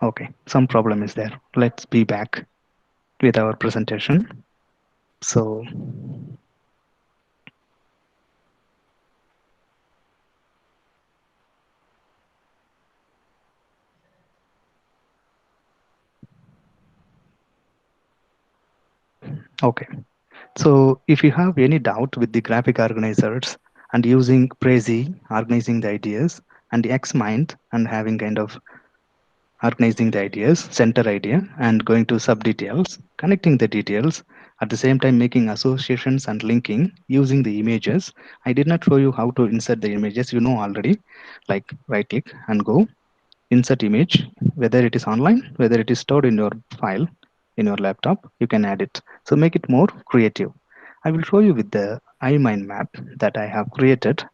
Speaker 6: Okay, some problem is there. Let's be back with our presentation. So okay, so if you have any doubt with the graphic organizers and using Prezi, organizing the ideas, and Xmind and having kind of organizing the ideas, center idea, and going to sub details, connecting the details, at the same time making associations and linking using the images. I did not show you how to insert the images, you know already, like right click and go, insert image, whether it is online, whether it is stored in your file, in your laptop, you can add it. So make it more creative. I will show you with the iMind map that I have created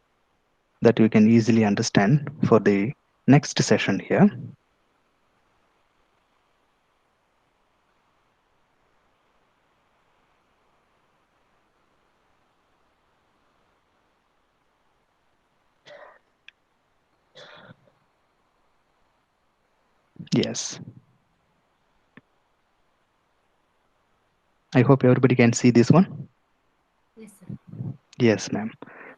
Speaker 6: that you can easily understand for the next session here. Yes. I hope everybody can see this one.
Speaker 2: Yes, sir.
Speaker 6: Yes, ma'am.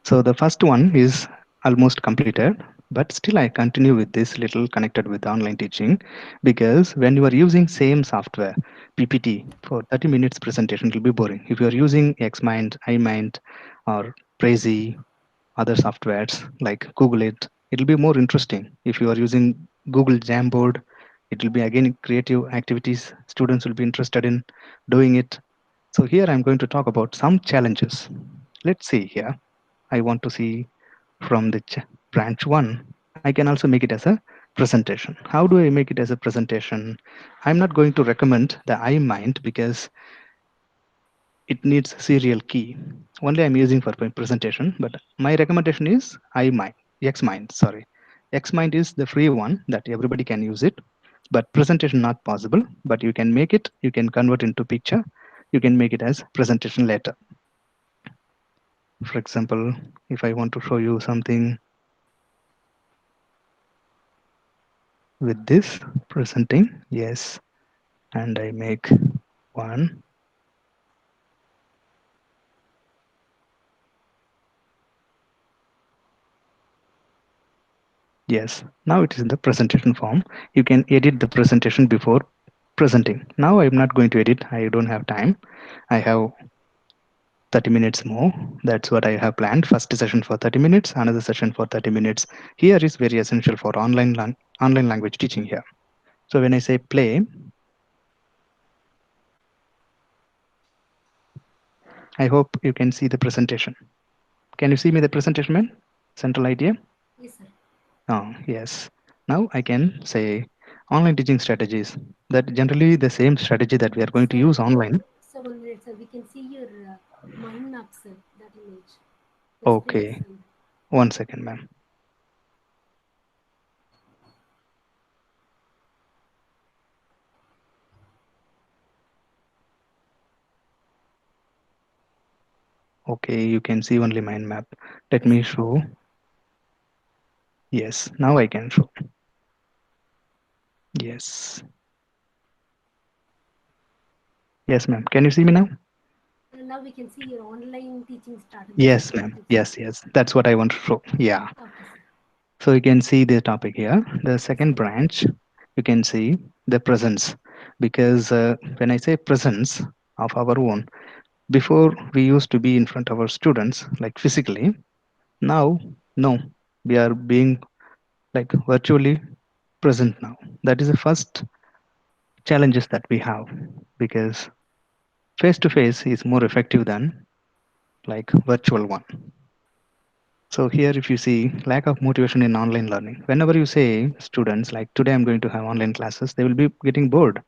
Speaker 6: So the first one is almost completed, but still I continue with this little connected with online teaching, because when you are using same software, PPT, for 30 minutes presentation, it will be boring. If you are using Xmind, iMind, or Prezi, other softwares like Google it. It'll be more interesting. If you are using Google Jamboard, it will be again creative activities. Students will be interested in doing it. So here I'm going to talk about some challenges. Let's see here. I want to see from the branch 1. I can also make it as a presentation. How do I make it as a presentation? I'm not going to recommend the iMind because it needs serial key. Only I'm using for my presentation, but my recommendation is iMind, XMind, sorry. XMind is the free one that everybody can use it, but presentation not possible, but you can make it, you can convert into picture, you can make it as presentation later. For example, if I want to show you something with this presenting, yes, and I make one. Yes, now it is in the presentation form. You can edit the presentation before presenting. Now I'm not going to edit. I don't have time. I have 30 minutes more. That's what I have planned. First session for 30 minutes, another session for 30 minutes. Here is very essential for online language teaching here. So when I say play, I hope you can see the presentation. Can you see me the presentation, man? Central idea?
Speaker 2: Yes, sir.
Speaker 6: Oh, yes. Now I can say online teaching strategies. That generally the same strategy that we are going to use online.
Speaker 2: So 1 minute, sir. We can see your mind map, sir. That image.
Speaker 6: Okay.
Speaker 2: Please,
Speaker 6: 1 second, ma'am. Okay, you can see only mind map. Let me show. Yes, now I can show. Yes. Yes, ma'am. Can you see me now?
Speaker 2: Now we can see your online teaching strategy.
Speaker 6: Yes, ma'am. Yes, yes. That's what I want to show. Yeah.
Speaker 2: Okay, sir.
Speaker 6: So you can see the topic here. The second branch, you can see the presence. Because when I say presence of our own, before we used to be in front of our students, like physically. Now, no, we are being like virtually present now. That is the first challenges that we have, because face to face is more effective than like virtual one. So here if you see lack of motivation in online learning, whenever you say students like today I'm going to have online classes, they will be getting bored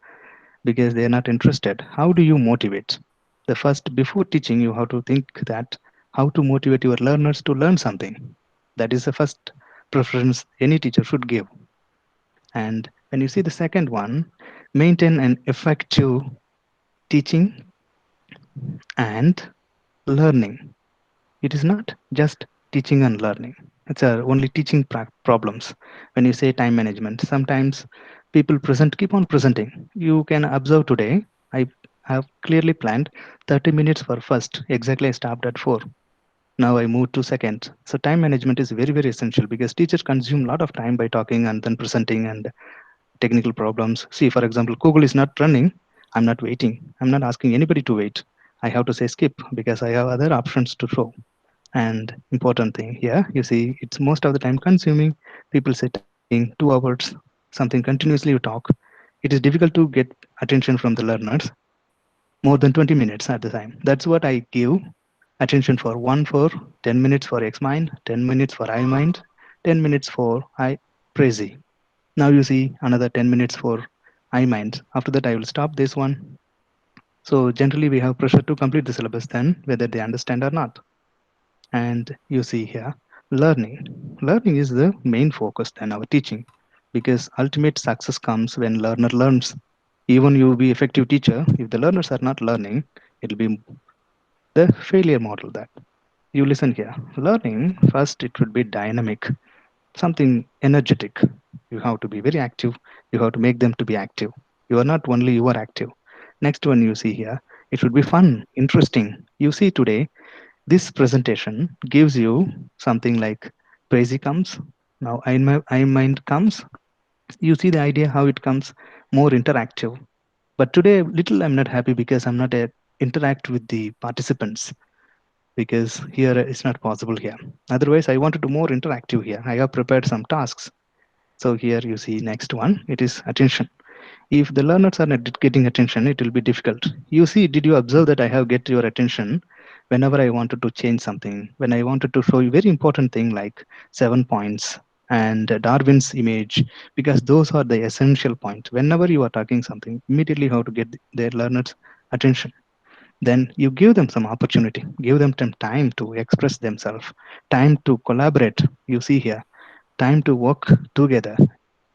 Speaker 6: because they are not interested. How do you motivate? The first, before teaching, you have to think that how to motivate your learners to learn something. That is the first preference any teacher should give. And when you see the second one, maintain an effective teaching and learning. It is not just teaching and learning. It's only teaching problems. When you say time management, sometimes people keep on presenting. You can observe today, I have clearly planned 30 minutes for first. Exactly, I stopped at 4. Now I moved to second. So time management is very, very essential because teachers consume a lot of time by talking and then presenting and technical problems. See, for example, Google is not running. I'm not waiting. I'm not asking anybody to wait. I have to say skip because I have other options to show. And important thing here, you see, it's most of the time consuming. People say talking 2 hours, something continuously you talk. It is difficult to get attention from the learners more than 20 minutes at the time. That's what I give attention for. 10 minutes for XMind, 10 minutes for iMind, 10 minutes for iPrezi. Now you see another 10 minutes for iMind. After that, I will stop this one. So generally we have pressure to complete the syllabus then, whether they understand or not. And you see here, learning. Learning is the main focus than our teaching, because ultimate success comes when learner learns. Even you be effective teacher, if the learners are not learning, it'll be the failure model that you listen here. Learning, first it would be dynamic, something energetic. You have to be very active. You have to make them to be active. You are not only you are active. Next one you see here, it should be fun, interesting. You see today, this presentation gives you something like Prezi comes. Now iMind comes. You see the idea how it comes more interactive. But today, little I'm not happy because I'm not interact with the participants. because here it's not possible here. Otherwise, I want to do more interactive here. I have prepared some tasks. So here you see next one, it is attention. If the learners are not getting attention, it will be difficult. You see, did you observe that I have get your attention whenever I wanted to change something, when I wanted to show you very important thing like 7 points and Darwin's image, because those are the essential point. Whenever you are talking something, immediately how to get their learners' attention. Then you give them some opportunity, give them some time to express themselves, time to collaborate. You see here, time to work together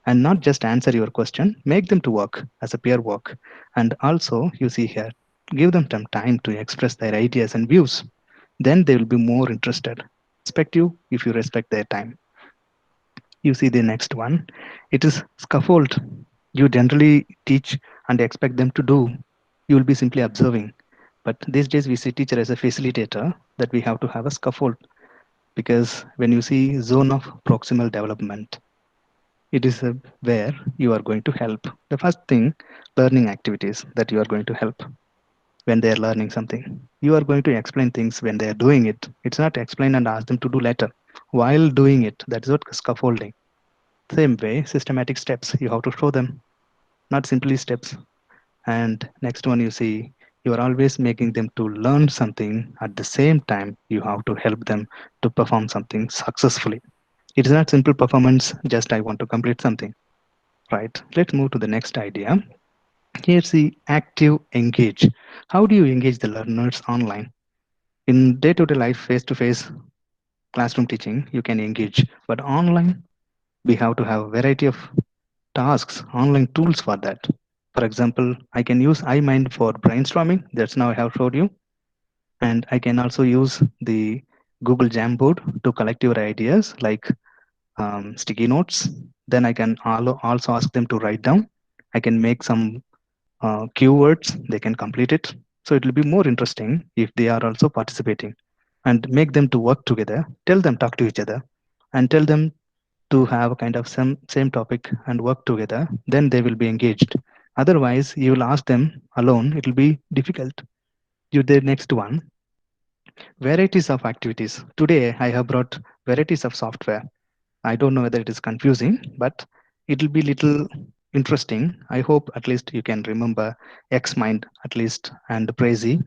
Speaker 6: and not just answer your question, make them to work as a peer work. And also you see here, give them some time to express their ideas and views. Then they will be more interested. Respect you if you respect their time. You see the next one. It is scaffold. You generally teach and expect them to do. You will be simply observing. But these days we see teacher as a facilitator, that we have to have a scaffold, because when you see zone of proximal development, it is where you are going to help. The first thing, learning activities that you are going to help when they are learning something. You are going to explain things when they are doing it. It's not explain and ask them to do later. While doing it, that is what scaffolding. Same way, systematic steps, you have to show them, not simply steps. And next one, you see, you are always making them to learn something. At the same time, you have to help them to perform something successfully. It is not simple performance, just I want to complete something. Right, let's move to the next idea. Here's the active engage. How do you engage the learners online? In day-to-day life, face-to-face classroom teaching, you can engage, but online, we have to have a variety of tasks, online tools for that. For example, I can use iMind for brainstorming. That's now I have showed you. And I can also use the Google Jamboard to collect your ideas like sticky notes. Then I can also ask them to write down. I can make some keywords, they can complete it. So it will be more interesting if they are also participating, and make them to work together, tell them talk to each other, and tell them to have a kind of same topic and work together. Then they will be engaged. Otherwise, you will ask them alone, it will be difficult. You the next one, varieties of activities. Today I have brought varieties of software. I don't know whether it is confusing, but it will be little interesting. I hope at least you can remember XMind at least and Prezi.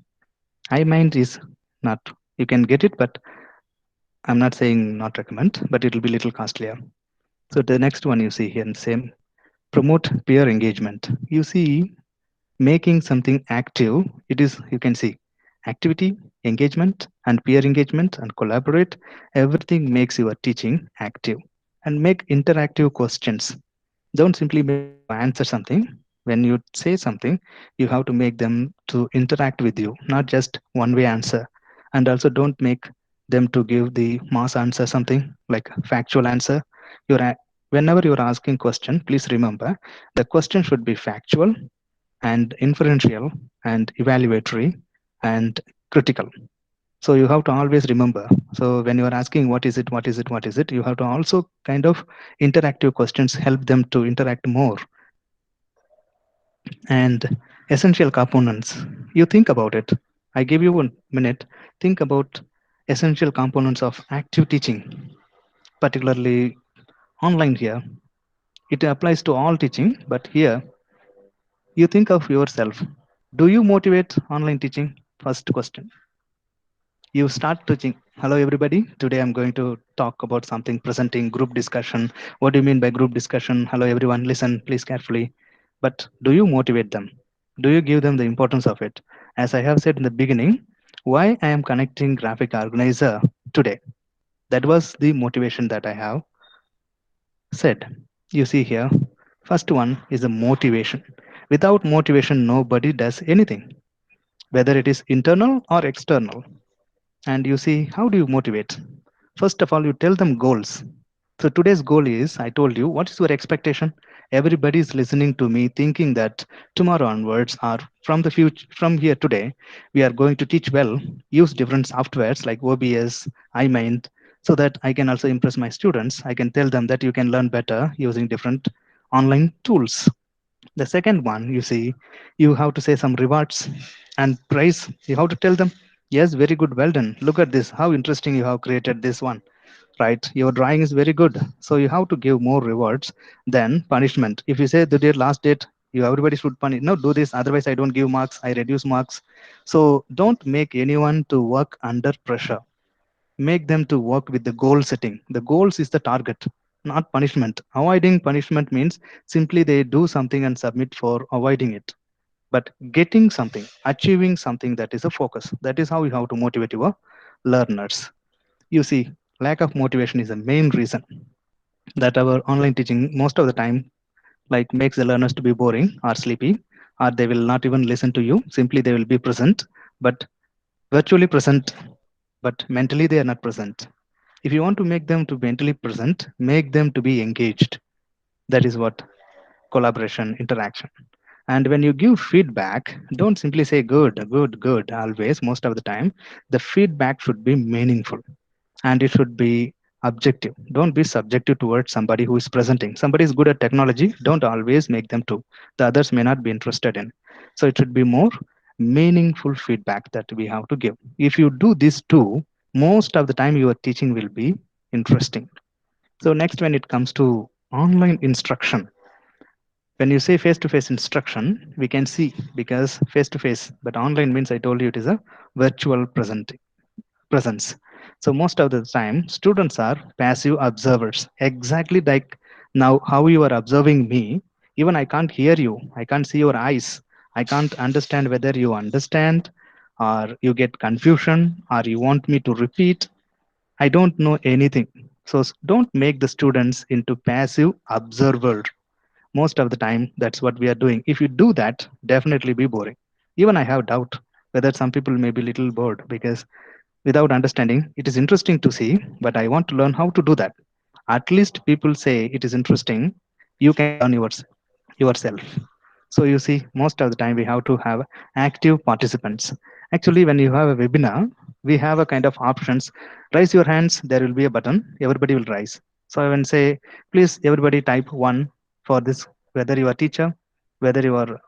Speaker 6: iMind is not, you can get it, but I'm not saying not recommend, but it will be little costlier. So the next one you see here in same, promote peer engagement. You see, making something active, it is, you can see activity, engagement, and peer engagement and collaborate. Everything makes your teaching active. And make interactive questions. Don't simply answer something. When you say something, you have to make them to interact with you, not just one-way answer. And also don't make them to give the mass answer, something like factual answer. Whenever you're asking question, please remember the question should be factual and inferential and evaluatory and critical. So you have to always remember. So when you are asking what is it, what is it, what is it, you have to also kind of interactive questions help them to interact more. And essential components, you think about it. I give you 1 minute. Think about essential components of active teaching, particularly online here. It applies to all teaching, but here you think of yourself. Do you motivate online teaching? First question. You start teaching. Hello, everybody. Today I'm going to talk about something, presenting group discussion. What do you mean by group discussion? Hello, everyone. Listen, please carefully. But do you motivate them? Do you give them the importance of it? As I have said in the beginning, why I am connecting graphic organizer today? That was the motivation that I have said. You see here, first one is a motivation. Without motivation, nobody does anything, whether it is internal or external. And you see, how do you motivate? First of all, you tell them goals. So today's goal is, I told you, what is your expectation? Everybody is listening to me thinking that tomorrow onwards or from the future, from here today, we are going to teach well, use different softwares like OBS, iMind, so that I can also impress my students. I can tell them that you can learn better using different online tools. The second one, you see, you have to say some rewards and prize. You have to tell them Yes, very good. Well done. Look at this. How interesting you have created this one, right? Your drawing is very good. So you have to give more rewards than punishment. If you say the date, last date, you everybody should punish. No, do this. Otherwise, I don't give marks. I reduce marks. So don't make anyone to work under pressure. Make them to work with the goal setting. The goals is the target, not punishment. Avoiding punishment means simply they do something and submit for avoiding it. But getting something, achieving something, that is a focus. That is how you have to motivate your learners. You see, lack of motivation is the main reason that our online teaching most of the time like makes the learners to be boring or sleepy, or they will not even listen to you. Simply they will be present, but virtually present, but mentally they are not present. If you want to make them to mentally present, make them to be engaged. That is what collaboration, interaction. And when you give feedback, don't simply say good, good, good always, most of the time. The feedback should be meaningful and it should be objective. Don't be subjective towards somebody who is presenting. Somebody is good at technology, don't always make them to. The others may not be interested in. So it should be more meaningful feedback that we have to give. If you do these two, most of the time your teaching will be interesting. So next, when it comes to online instruction, when you say face-to-face instruction, we can see because face-to-face, but online means I told you it is a virtual presence. So most of the time, students are passive observers, exactly like now how you are observing me. Even I can't hear you, I can't see your eyes, I can't understand whether you understand or you get confusion or you want me to repeat. I don't know anything. So don't make the students into passive observer. Most of the time, that's what we are doing. If you do that, definitely be boring. Even I have doubt whether some people may be little bored because without understanding, it is interesting to see, but I want to learn how to do that. At least people say it is interesting. You can learn yourself. So you see, most of the time we have to have active participants. Actually, when you have a webinar, we have a kind of options. Raise your hands, there will be a button, everybody will raise. So I will say, please everybody type one for this, whether you are teacher, whether you are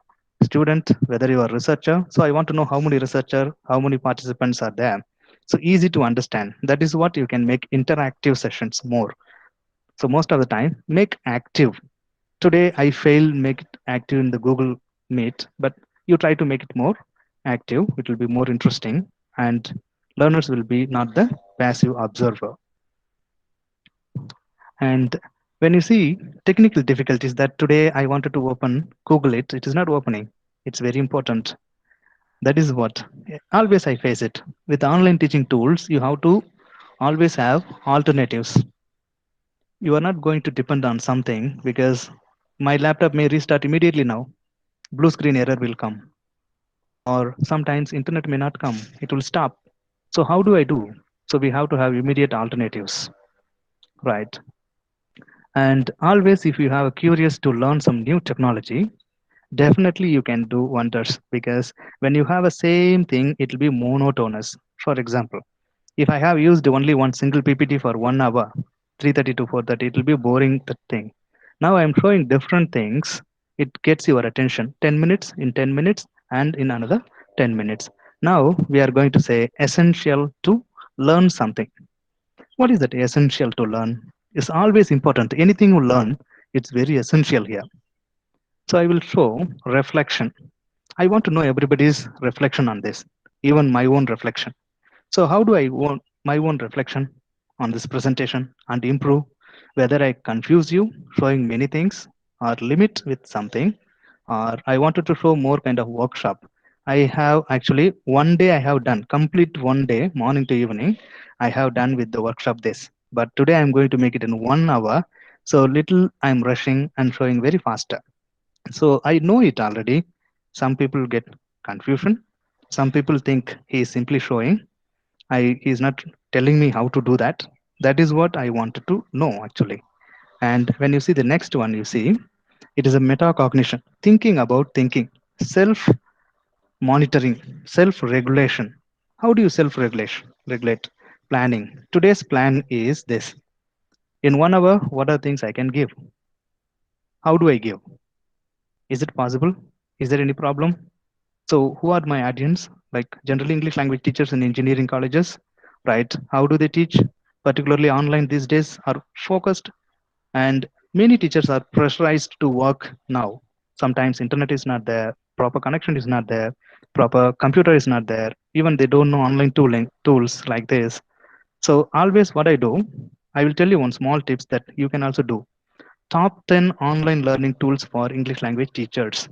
Speaker 6: student, whether you are researcher. So I want to know how many researcher, how many participants are there. So easy to understand. That is what you can make interactive sessions more. So most of the time, make active. Today I failed make it active in the Google Meet, but you try to make it more active. It will be more interesting, and learners will be not the passive observer. And when you see technical difficulties that today I wanted to open Google it is not opening. It's very important. That is what always I face it. With online teaching tools, you have to always have alternatives. You are not going to depend on something because my laptop may restart immediately now. Blue screen error will come, or sometimes internet may not come, it will stop. So how do I do? So we have to have immediate alternatives, right? And always if you have curious to learn some new technology, definitely you can do wonders because when you have a same thing, it will be monotonous. For example, if I have used only one single PPT for 1 hour, 3:30 to 4:30, it will be boring the thing. Now I'm showing different things. It gets your attention. 10 minutes in 10 minutes and in another 10 minutes. Now we are going to say essential to learn something. What is that essential to learn? It's always important. Anything you learn, it's very essential here. So I will show reflection. I want to know everybody's reflection on this, even my own reflection. So how do I want my own reflection on this presentation and improve? Whether I confuse you, showing many things, or limit with something, or I wanted to show more kind of workshop. I have actually 1 day I have done, complete 1 day, morning to evening, I have done with the workshop this. But today I'm going to make it in 1 hour. So little I'm rushing and showing very faster. So I know it already. Some people get confusion. Some people think he is simply showing he's not telling me how to do that. That is what I wanted to know actually. And when you see the next one, you see it is a metacognition, thinking about thinking, self monitoring, self regulation. How do you self regulate? Planning. Today's plan is this. In 1 hour, what are things I can give? How do I give? Is it possible? Is there any problem? So who are my audience? Like generally English language teachers in engineering colleges, right? How do they teach? Particularly online these days are focused, and many teachers are pressurized to work now. Sometimes internet is not there, proper connection is not there, proper computer is not there. Even they don't know online tools like this. So always what I do, I will tell you one small tips that you can also do. Top 10 online learning tools for English language teachers.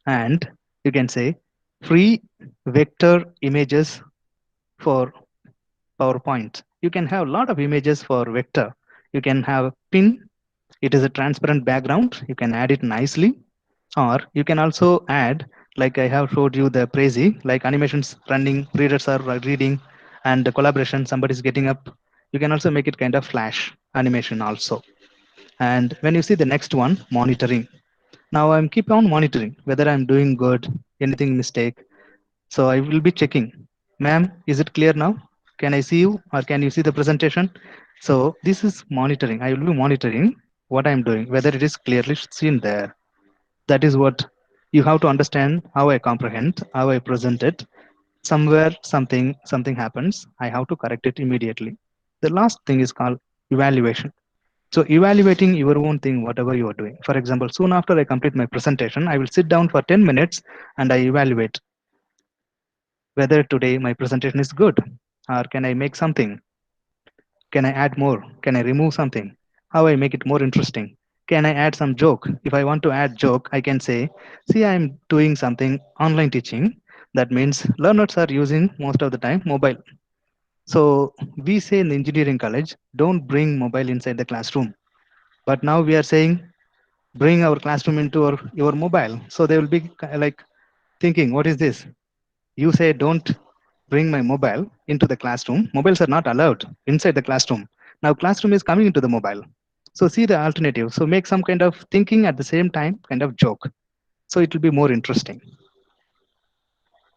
Speaker 6: And you can say free vector images for PowerPoint. You can have a lot of images for vector. You can have a pin. It is a transparent background. You can add it nicely. Or you can also add, like I have showed you the Prezi, like animations running, readers are reading, and the collaboration, somebody's getting up. You can also make it kind of flash animation also. And when you see the next one, monitoring. Now I'm keep on monitoring whether I'm doing good, anything mistake. So I will be checking. Ma'am, is it clear now? Can I see you or can you see the presentation? So this is monitoring. I will be monitoring what I'm doing, whether it is clearly seen there. That is what you have to understand how I comprehend, how I present it. Somewhere something happens, I have to correct it immediately. The last thing is called evaluation. So evaluating your own thing, whatever you are doing. For example, soon after I complete my presentation, I will sit down for 10 minutes and I evaluate whether today my presentation is good or can I make something? Can I add more? Can I remove something? How I make it more interesting? Can I add some joke? If I want to add joke, I can say, see, I'm doing something online teaching. That means learners are using most of the time mobile. So we say in the engineering college, don't bring mobile inside the classroom. But now we are saying bring our classroom into your mobile. So they will be like thinking, what is this? You say don't bring my mobile into the classroom. Mobiles are not allowed inside the classroom. Now classroom is coming into the mobile. So see the alternative. So make some kind of thinking at the same time, kind of joke. So it will be more interesting.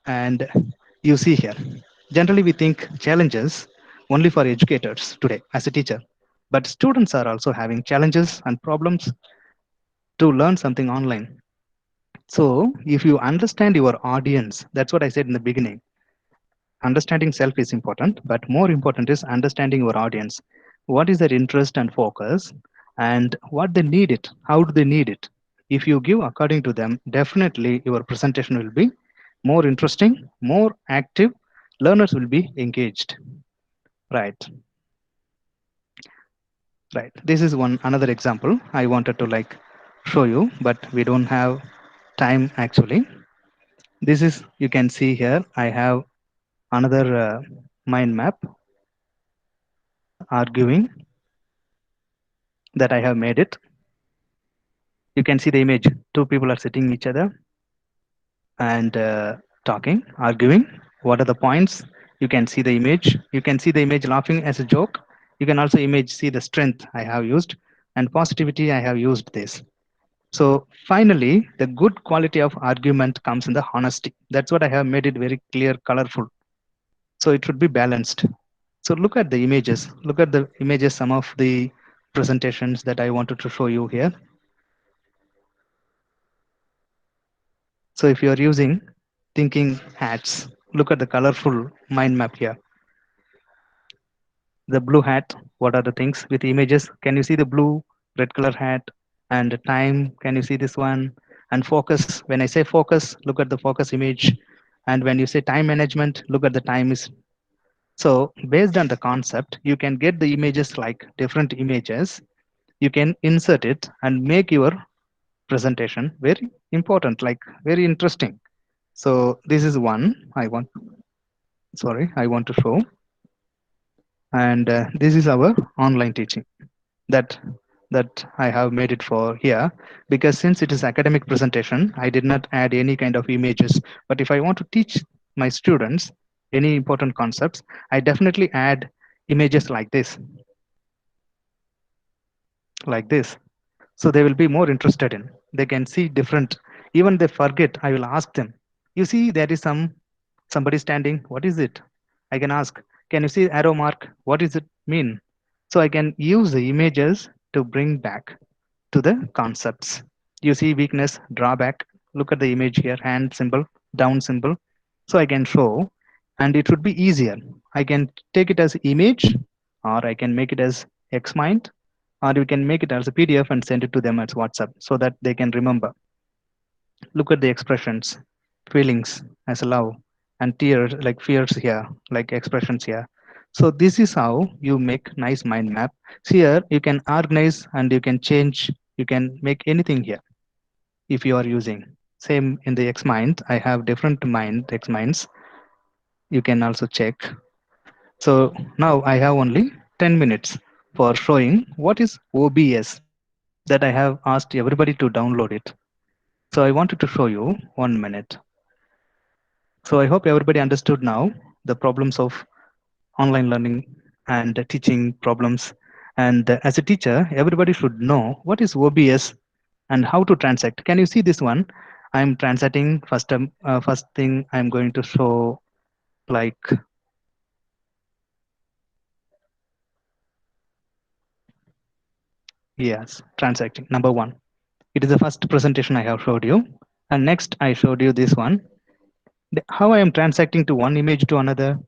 Speaker 6: And you see here, generally we think challenges only for educators today as a teacher, but students are also having challenges and problems to learn something online. So if you understand your audience, that's what I said in the beginning. Understanding self is important, but more important is understanding your audience. What is their interest and focus, and what they need it? How do they need it? If you give according to them, definitely your presentation will be more interesting, more active. Learners will be engaged. Right. Right. This is one another example I wanted to like show you, but we don't have time actually. This is, you can see here, I have another mind map arguing that I have made it. You can see the image. Two people are sitting each other and talking, arguing. What are the points? You can see the image. You can see the image laughing as a joke. You can also see the strength I have used and positivity I have used this. So finally, the good quality of argument comes in the honesty. That's what I have made it very clear, colorful. So it should be balanced. So look at the images. Look at the images, some of the presentations that I wanted to show you here. So if you are using thinking hats, look at the colorful mind map here. The blue hat, what are the things with images? Can you see the blue, red color hat and the time? Can you see this one? And focus, when I say focus, look at the focus image. And when you say time management, look at the time is. So based on the concept, you can get the images like different images. You can insert it and make your presentation very important, like very interesting. So this is one I want to show. And this is our online teaching that I have made it for here, because since it is academic presentation, I did not add any kind of images. But if I want to teach my students any important concepts, I definitely add images like this. So they will be more interested in. They can see different. Even they forget, I will ask them. You see, there is somebody standing. What is it? I can ask. Can you see arrow mark? What does it mean? So I can use the images to bring back to the concepts. You see weakness, drawback. Look at the image here, hand symbol, down symbol. So I can show, and it would be easier. I can take it as image, or I can make it as Xmind, or you can make it as a PDF and send it to them as WhatsApp so that they can remember. Look at the expressions, feelings as love, and tears like fears here, like expressions here. So this is how you make nice mind map. So here you can organize and you can change, you can make anything here if you are using. Same in the Xmind, I have different Xminds. You can also check. So now I have only 10 minutes for showing what is OBS that I have asked everybody to download it. So I wanted to show you 1 minute. So I hope everybody understood now the problems of online learning and teaching problems. And as a teacher, everybody should know what is OBS and how to transact. Can you see this one? I'm transacting first thing I'm going to show, like yes, transacting number one. It is the first presentation I have showed you. And next I showed you this one. How I am transacting to one image to another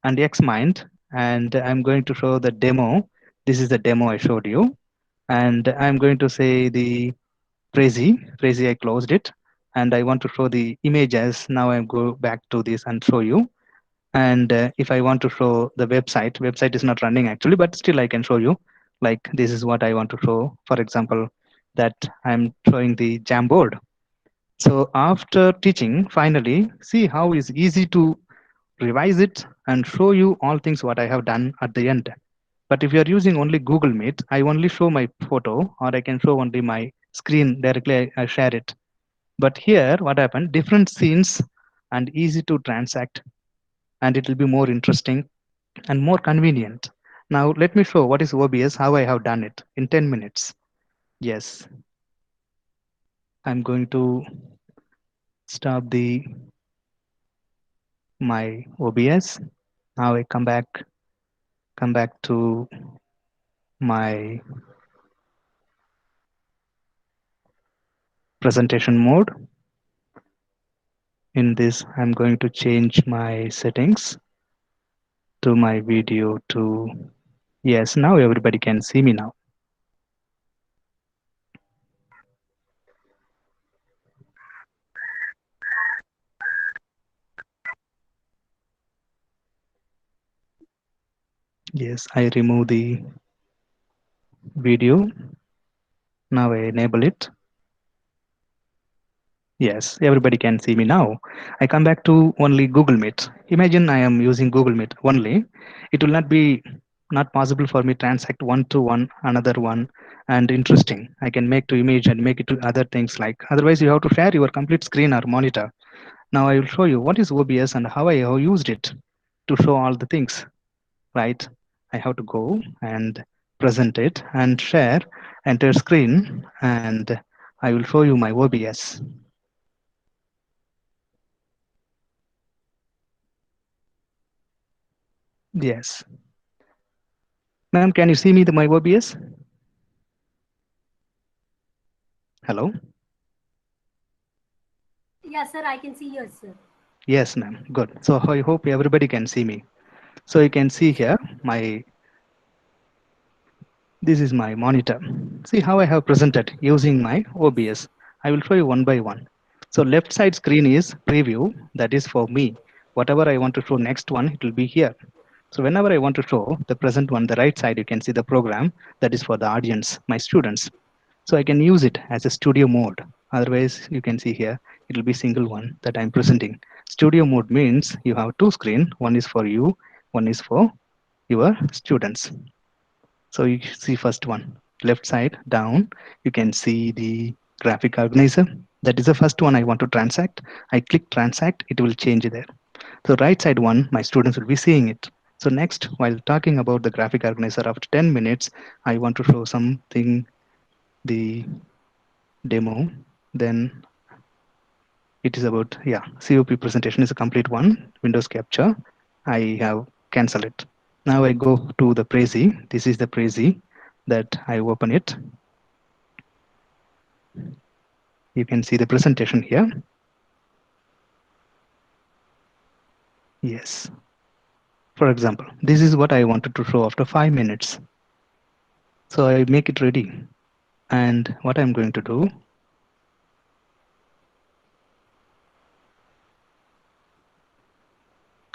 Speaker 6: and Xmind. And I'm going to show the demo. This is the demo I showed you. And I'm going to say the Prezi I closed it. And I want to show the images. Now I go back to this and show you. And if I want to show the website is not running actually, but still I can show you. Like this is what I want to show. For example, that I'm showing the Jamboard. So after teaching, finally, see how it's easy to revise it and show you all things what I have done at the end. But if you are using only Google Meet, I only show my photo or I can show only my screen directly, I share it. But here, what happened, different scenes and easy to transact, and it will be more interesting and more convenient. Now, let me show what is OBS, how I have done it in 10 minutes. Yes, I'm going to stop my OBS. Now I come back to my presentation mode. In this, I'm going to change my settings to my video to, yes, now everybody can see me now. Yes, I remove the video. Now I enable it. Yes, everybody can see me now. I come back to only Google Meet. Imagine I am using Google Meet only. It will not possible for me to transact one to one, another one, and interesting. I can make to image and make it to other things like, otherwise you have to share your complete screen or monitor. Now I will show you what is OBS and how I have used it to show all the things, right? I have to go and present it and share, enter screen, and I will show you my OBS. Yes. Ma'am, can you see me my OBS? Hello?
Speaker 2: Yes, sir, I can see yours, sir.
Speaker 6: Yes, ma'am. Good. So I hope everybody can see me. So you can see here this is my monitor. See how I have presented using my OBS. I will show you one by one. So left side screen is preview. That is for me. Whatever I want to show next one, it will be here. So whenever I want to show the present one, the right side, you can see the program that is for the audience, my students. So I can use it as a studio mode. Otherwise, you can see here, it will be single one that I'm presenting. Studio mode means you have two screens. One is for you, one is for your students. So you see first one, left side down, you can see the graphic organizer. That is the first one I want to transact. I click transact, it will change there. So right side one, my students will be seeing it. So next, while talking about the graphic organizer, after 10 minutes, I want to show something, the demo. Then it is about, yeah, COP presentation is a complete one, Windows capture. I have canceled it. Now I go to the Prezi. This is the Prezi that I open it. you can see the presentation here. Yes. For example, this is what I wanted to show after 5 minutes. So I make it ready. And what I'm going to do,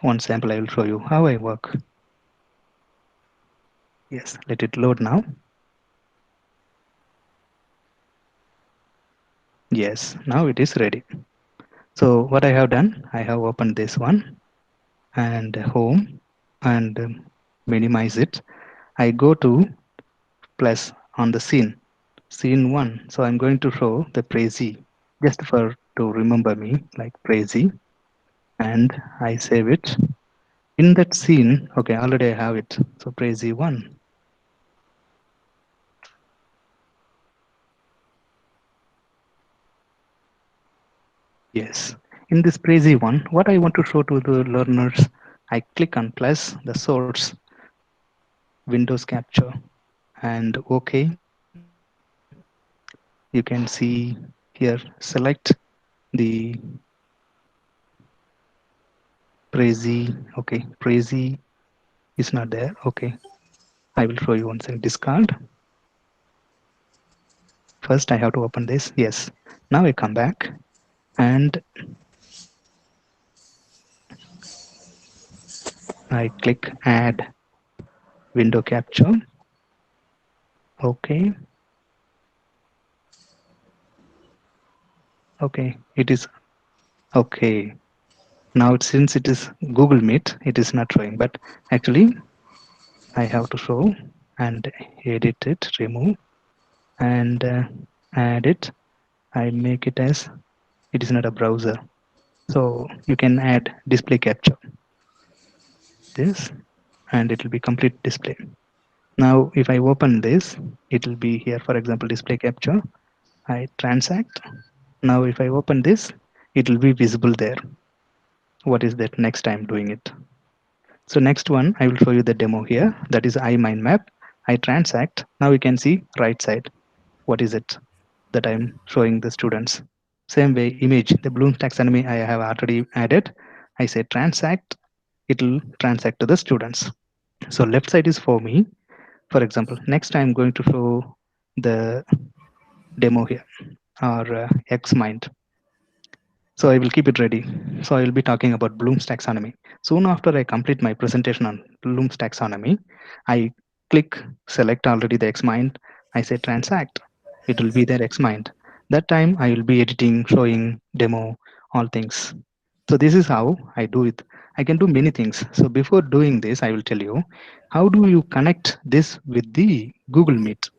Speaker 6: one sample I will show you how I work. Yes, let it load now. Yes, now it is ready. So what I have done, I have opened this one and home and minimize it. I go to plus on the scene 1. So I'm going to show the Prezi just for to remember me like Prezi, and I save it in that scene. Okay, already I have it. So Prezi 1. Yes, in this Prezi 1, what I want to show to the learners, I click on plus the source Windows capture and OK. You can see here, select the Prezi. Okay, Prezi is not there. Okay, I will show you once in discard. First, I have to open this. Yes, now I come back and I click add window capture. Okay. Okay, it is okay. Now, since it is Google Meet, it is not showing, but actually I have to show and edit it, remove and add it. I make it as it is not a browser. So you can add display capture this and it will be complete display. Now, if I open this, it will be here, for example, display capture. I transact. Now, if I open this, it will be visible there. What is that? Next time doing it. So next one, I will show you the demo here. That is iMindMap. I transact. Now you can see right side. What is it that I'm showing the students? Same way, image, the Bloom's taxonomy I have already added. I say transact. It will transact to the students. So left side is for me. For example, next I'm going to show the demo here or XMind. So I will keep it ready. So I will be talking about Bloom's taxonomy. Soon after I complete my presentation on Bloom's taxonomy, I click select already the XMind. I say transact. It will be there XMind. That time I will be editing, showing, demo, all things. So this is how I do it. I can do many things. So before doing this, I will tell you how do you connect this with the Google Meet.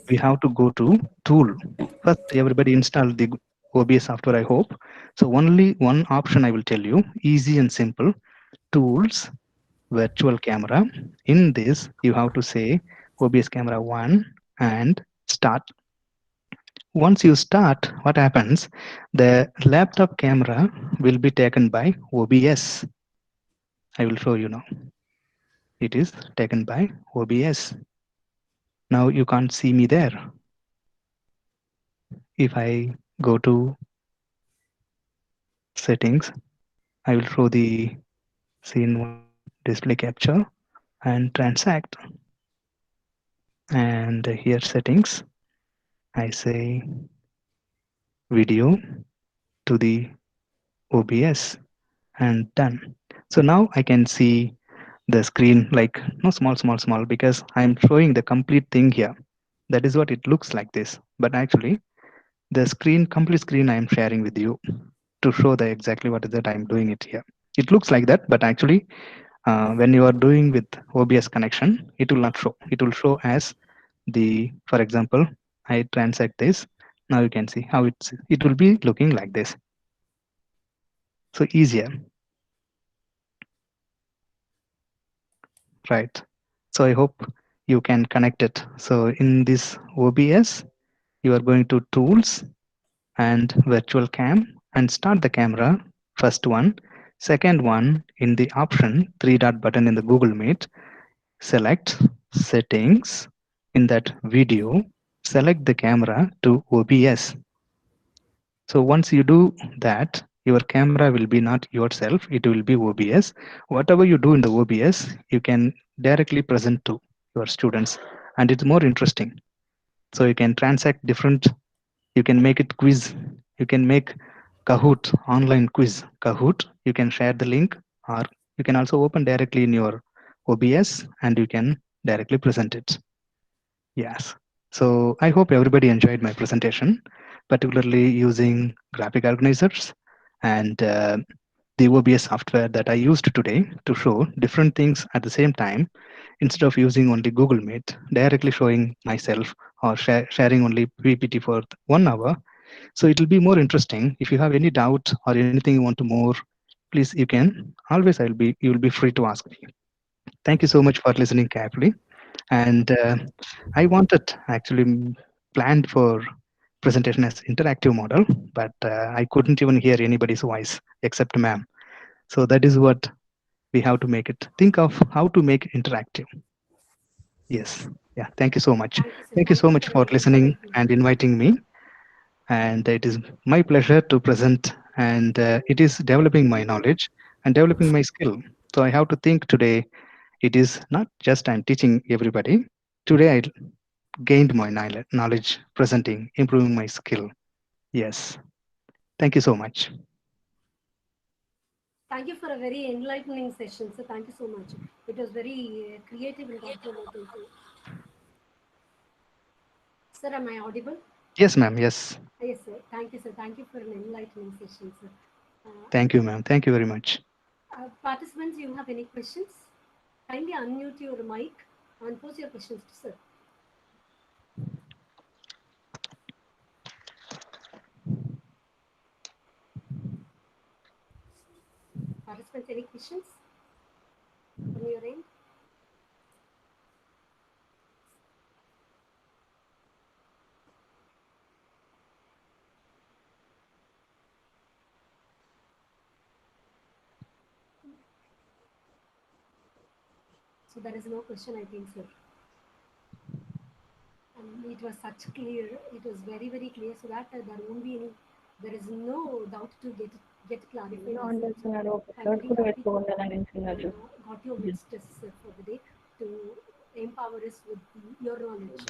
Speaker 6: We have to go to tool. First, everybody install the OBS software, I hope. So only one option I will tell you, easy and simple, tools, virtual camera. In this, you have to say OBS camera 1 and start. Once you start, what happens? The laptop camera will be taken by OBS. I will show you now. It is taken by OBS. Now you can't see me there. If I go to settings, I will show the scene 1 display capture and transact. And here settings, I say video to the OBS and done. So now I can see the screen like no small because I'm showing the complete thing here. That is what it looks like this. But actually the screen, complete screen I am sharing with you to show the exactly what is that I'm doing it here. It looks like that, but actually when you are doing with OBS connection, it will not show. It will show as the, for example, I transact this. Now you can see how it will be looking like this. So easier, right? So I hope you can connect it. So in this OBS, you are going to tools and virtual cam and start the camera. First one, second one in the option 3-dot button in the Google Meet, select settings. In that video, select the camera to OBS. So once you do that, your camera will be not yourself, it will be OBS. Whatever you do in the OBS, you can directly present to your students, and it's more interesting. So you can transact different, you can make it quiz, you can make Kahoot, online quiz, Kahoot. You can share the link, or you can also open directly in your OBS and you can directly present it. Yes. So I hope everybody enjoyed my presentation, particularly using graphic organizers and the OBS software that I used today to show different things at the same time, instead of using only Google Meet, directly showing myself or sharing only PPT for 1 hour. So it will be more interesting. If you have any doubt or anything you want to more, please, you can always, you will be free to ask me. Thank you so much for listening carefully. And I wanted actually planned for presentation as interactive model, but I couldn't even hear anybody's voice except ma'am. So that is what we have to make it. Think of how to make interactive. Yes. Yeah. Thank you so much.
Speaker 2: Thank you, sir.
Speaker 6: Thank you so much for listening
Speaker 2: enlightening.
Speaker 6: and inviting me. And it is my pleasure to present, and it is developing my knowledge and developing my skill. So I have to think today, it is not just I'm teaching everybody. Today I gained my knowledge presenting, improving my skill. Yes. Thank you so much.
Speaker 2: Thank you for a very enlightening session, sir. Thank you so much. It was very creative and thought-provoking too. Sir, am I audible?
Speaker 6: Yes, ma'am. Yes.
Speaker 2: Yes, sir. Thank you, sir. Thank you for an enlightening session, sir.
Speaker 6: Thank you, ma'am. Thank you very much.
Speaker 2: Participants, you have any questions? Kindly unmute your mic and pose your questions to sir. Participants, any questions from your end? So there is no question, I think, sir. It was such clear. It was very, very clear, so that there won't be any. There is no doubt to get clarified. Got your messages for the day to empower us with your knowledge.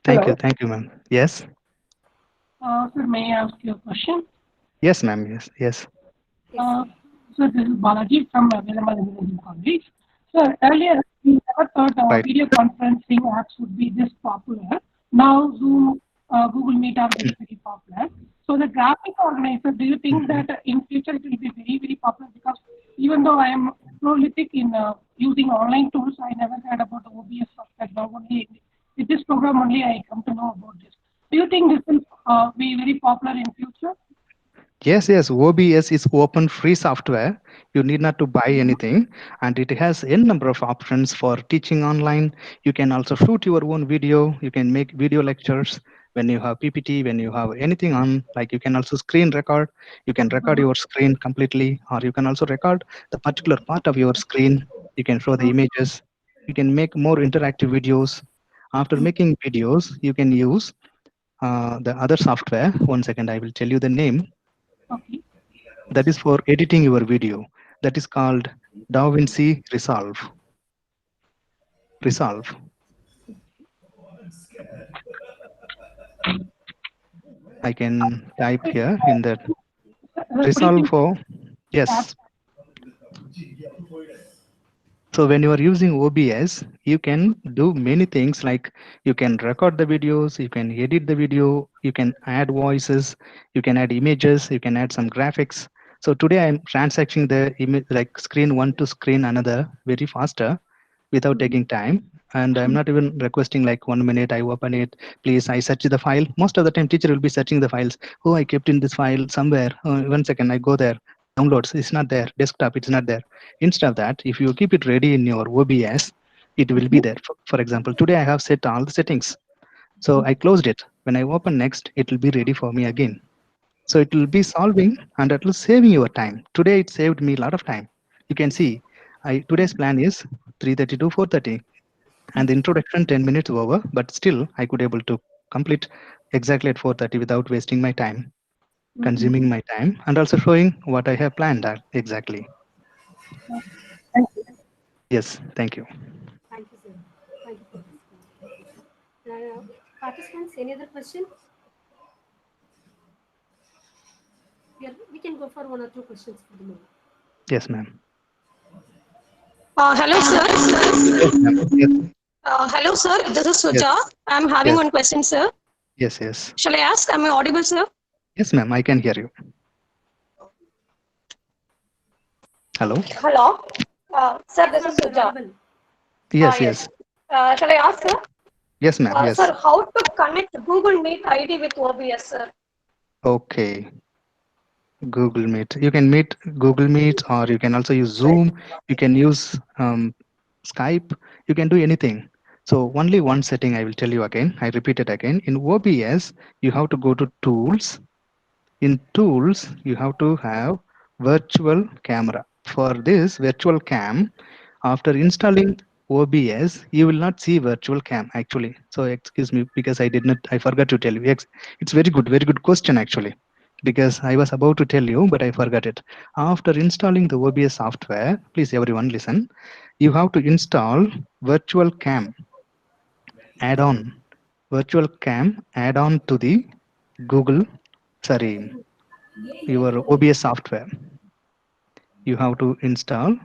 Speaker 6: Thank you. Thank you, ma'am. Yes.
Speaker 7: Sir, may I ask you a question?
Speaker 6: Yes, ma'am. Yes. Yes.
Speaker 7: Sir, this is Balaji from Velammal Engineering College. Sir, earlier we never thought video conferencing apps would be this popular. Now Zoom, Google Meet are very, very popular. So the graphic organizer, do you think that in future it will be very, very popular? Because even though I am prolific in using online tools, I never heard about the OBS software. Now only with this program only I come to know about this. Do you think this will be very popular in future?
Speaker 6: Yes, yes. OBS is open free software. You need not to buy anything, and it has n number of options for teaching online. You can also shoot your own video. You can make video lectures when you have PPT, when you have anything on. Like you can also screen record. You can record your screen completely, or you can also record the particular part of your screen. You can show the images. You can make more interactive videos. After making videos, you can use the other software. 1 second, I will tell you the name.
Speaker 7: Okay.
Speaker 6: That is for editing your video. That is called DaVinci Resolve. Resolve. I can type here in that. Resolve for, yes. So when you are using OBS, you can do many things, like you can record the videos, you can edit the video, you can add voices, you can add images, you can add some graphics. So today I'm transacting the image, like screen one to screen another very faster without taking time. And I'm not even requesting like 1 minute, I open it, please, I search the file. Most of the time teacher will be searching the files. Oh, I kept in this file somewhere. 1 second, I go there. Downloads, it's not there. Desktop, it's not there. Instead of that, if you keep it ready in your OBS, it will be there. For example, today I have set all the settings. So I closed it. When I open next, it will be ready for me again. So it will be solving and it will saving your time. Today it saved me a lot of time. You can see today's plan is 3:30 to 4:30, and the introduction 10 minutes over, but still I could able to complete exactly at 4:30 without wasting my time, consuming my time, and also showing what I have planned exactly.
Speaker 7: Thank you.
Speaker 6: Yes, thank you.
Speaker 2: Thank you, sir. Thank you for this. Participants, any other question? We can go for one or two questions for the moment.
Speaker 6: Yes, ma'am.
Speaker 8: Hello, sir.
Speaker 6: Yes, ma'am. Yes,
Speaker 8: Hello, sir. This is
Speaker 6: yes,
Speaker 8: Suja. I'm having
Speaker 6: yes,
Speaker 8: one question, sir.
Speaker 6: yes, yes.
Speaker 8: Shall I ask? Am I audible, sir?
Speaker 6: Yes, ma'am. I can hear you. Hello.
Speaker 8: Hello. Sir,
Speaker 2: Yes,
Speaker 8: this is
Speaker 2: ma'am, you're
Speaker 8: Suja.
Speaker 2: audible.
Speaker 6: Yes,
Speaker 8: Yes.
Speaker 6: yes,
Speaker 8: Shall I ask, sir?
Speaker 6: yes, ma'am. Yes.
Speaker 8: Sir, how to connect Google Meet ID with OBS, sir?
Speaker 6: Okay. Google Meet. You can meet Google Meet, or you can also use Zoom. You can use Skype. You can do anything. So only one setting I will tell you again. I repeat it again. In OBS, you have to go to Tools. In Tools, you have to have Virtual Camera. For this virtual cam, after installing OBS, you will not see virtual cam actually. So excuse me because I forgot to tell you. It's very good question actually, because I was about to tell you, but I forgot it. After installing the OBS software, please everyone listen. You have to install virtual cam add-on, virtual cam add-on to the Google, sorry, your OBS software. You have to install.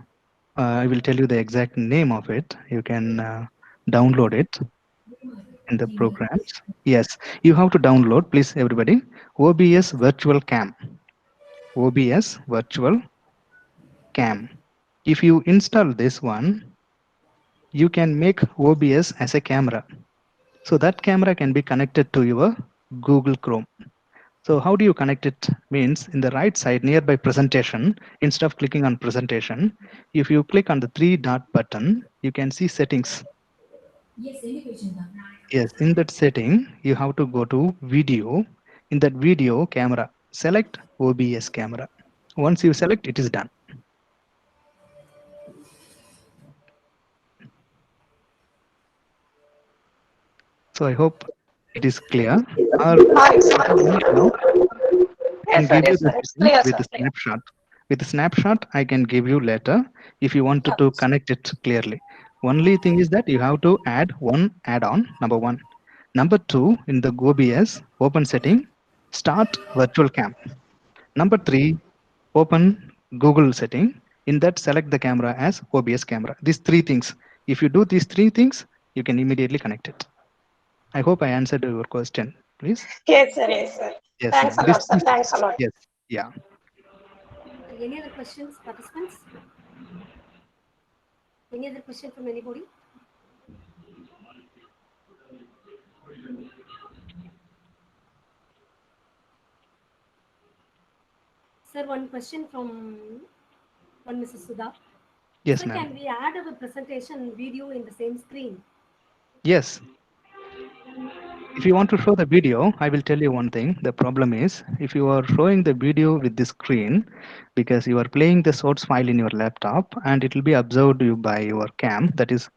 Speaker 6: I will tell you the exact name of it. You can download it in the programs. Yes, you have to download, please everybody, OBS Virtual Cam. OBS Virtual Cam. If you install this one, you can make OBS as a camera. So that camera can be connected to your Google Chrome. So how do you connect it? Means in the right side nearby presentation, instead of clicking on presentation, if you click on the 3 dot button, you can see settings. Yes, in that setting, you have to go to video. In that video camera, select OBS camera. Once you select, it is done. So I hope it is clear. Or now I can
Speaker 8: Yes, sir.
Speaker 6: give you
Speaker 8: Yes,
Speaker 6: the
Speaker 8: sir. It's
Speaker 6: settings
Speaker 8: clear,
Speaker 6: with
Speaker 8: sir.
Speaker 6: the
Speaker 8: Clear.
Speaker 6: snapshot. With the snapshot, I can give you later if you wanted to connect it clearly. Only thing is that you have to add one add-on, number one. Number two, in the OBS, open setting, start virtual cam. Number three, open Google setting. In that, select the camera as OBS camera. These three things. If you do these three things, you can immediately connect it. I hope I answered your question, please.
Speaker 8: Yes, sir. Yes, sir.
Speaker 6: Yes,
Speaker 8: Thanks
Speaker 6: ma'am.
Speaker 8: a lot, sir. Thanks a lot.
Speaker 6: Yes, yeah.
Speaker 2: Any other questions, participants? Any other question from anybody? Sir, one question from one Mrs. Sudha.
Speaker 6: Yes,
Speaker 2: Sir,
Speaker 6: ma'am.
Speaker 2: can we add our presentation video in the same screen?
Speaker 6: Yes. If you want to show the video, I will tell you one thing. The problem is if you are showing the video with the screen, because you are playing the source file in your laptop and it will be observed you by your cam, that is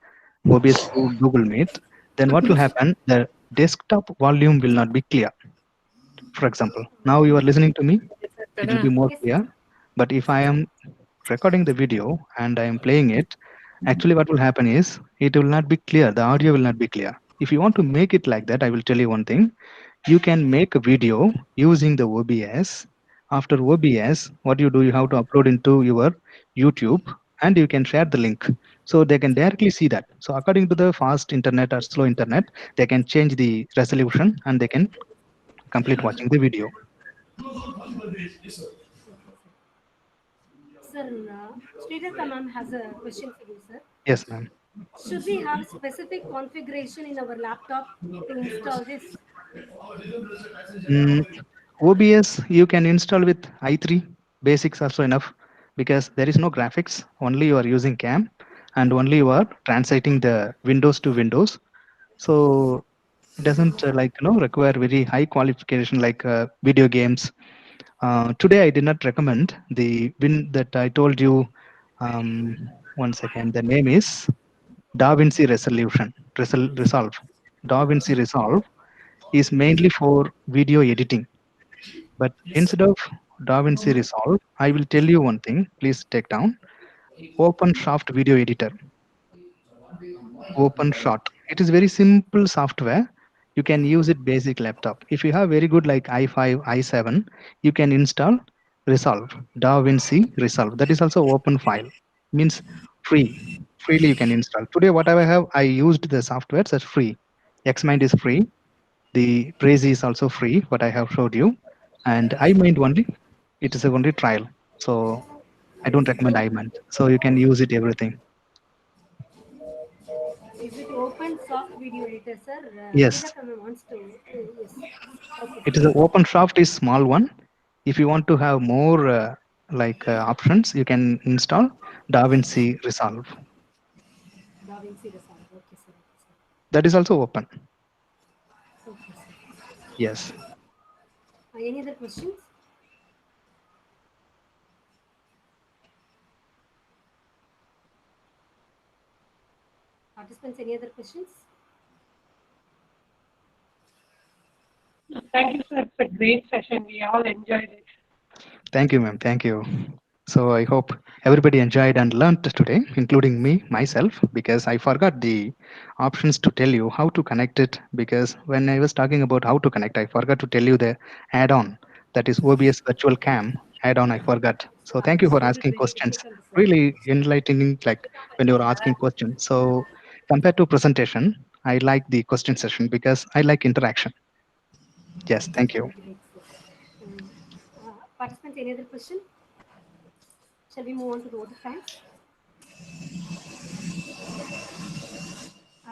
Speaker 6: OBS through Google Meet, then what will happen? The desktop volume will not be clear. For example, now you are listening to me, it will be more
Speaker 2: Yes,
Speaker 6: clear. But if I am recording the video and I am playing it, actually what will happen is it will not be clear. The audio will not be clear. If you want to make it like that, I will tell you one thing. You can make a video using the OBS. After OBS, what you do, you have to upload into your YouTube and you can share the link. So they can directly see that. So according to the fast internet or slow internet, they can change the resolution and they can complete watching the video.
Speaker 2: sir. Sridharta ma'am has a question for you, sir.
Speaker 6: Yes, ma'am.
Speaker 2: Should we have specific configuration in our laptop to install this?
Speaker 6: OBS you can install with i3 basics also enough, because there is no graphics, only you are using cam and only you are translating the Windows to Windows. So it doesn't require very high qualification like video games. Today I did not recommend the win that I told you. One second, the name is DaVinci Resolve. DaVinci Resolve. is mainly for video editing. But instead of DaVinci Resolve, I will tell you one thing. Please take down OpenShot Video Editor. OpenShot. It is very simple software. You can use it basic laptop. If you have very good like i5, i7, you can install Resolve, DaVinci Resolve. That is also open file. Means free. Freely you can install. Today, whatever I have, I used the software that's free. Xmind is free. The Prezi is also free, what I have showed you. And iMind only, it is a only trial. So I don't recommend iMind. So you can use it everything.
Speaker 2: Is it open soft video editor, sir?
Speaker 6: Yes.
Speaker 2: Vedakama wants to. Yes. Okay.
Speaker 6: It is an OpenShot is small one. If you want to have more options, you can install DaVinci Resolve.
Speaker 2: DaVinci Resolve. Okay, sir.
Speaker 6: That is also open.
Speaker 2: Okay, sir.
Speaker 6: Yes.
Speaker 2: Any other questions? Participants, any other questions?
Speaker 7: Thank you, sir. It's a great session. We all enjoyed it.
Speaker 6: Thank you, ma'am. Thank you. So I hope everybody enjoyed and learned today, including me, myself, because I forgot the options to tell you how to connect it. Because when I was talking about how to connect, I forgot to tell you the add-on, that is OBS Virtual Cam add-on. I forgot. So thank you for asking questions. Really enlightening, like when you were asking questions. So compared to presentation, I like the question session because I like interaction. Yes, thank you.
Speaker 2: Participants, any other question? Shall we move on to the vote of thanks?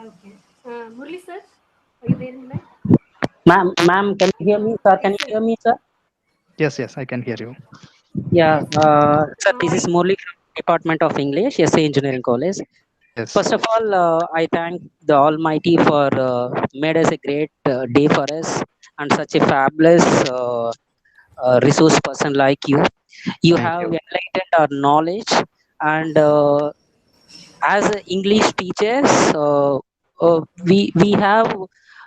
Speaker 2: Okay. Murli sir, are you there in the line?
Speaker 9: Ma'am, can you hear me, sir? Can you hear me, sir?
Speaker 6: Yes, I can hear you.
Speaker 9: Yeah, sir, this is Murli from Department of English, SA Engineering College.
Speaker 6: Yes.
Speaker 9: First of all, I thank the Almighty for made us a great day for us and such a fabulous resource person like you. You
Speaker 6: Thank
Speaker 9: have
Speaker 6: you.
Speaker 9: enlightened our knowledge, and as English teachers, we have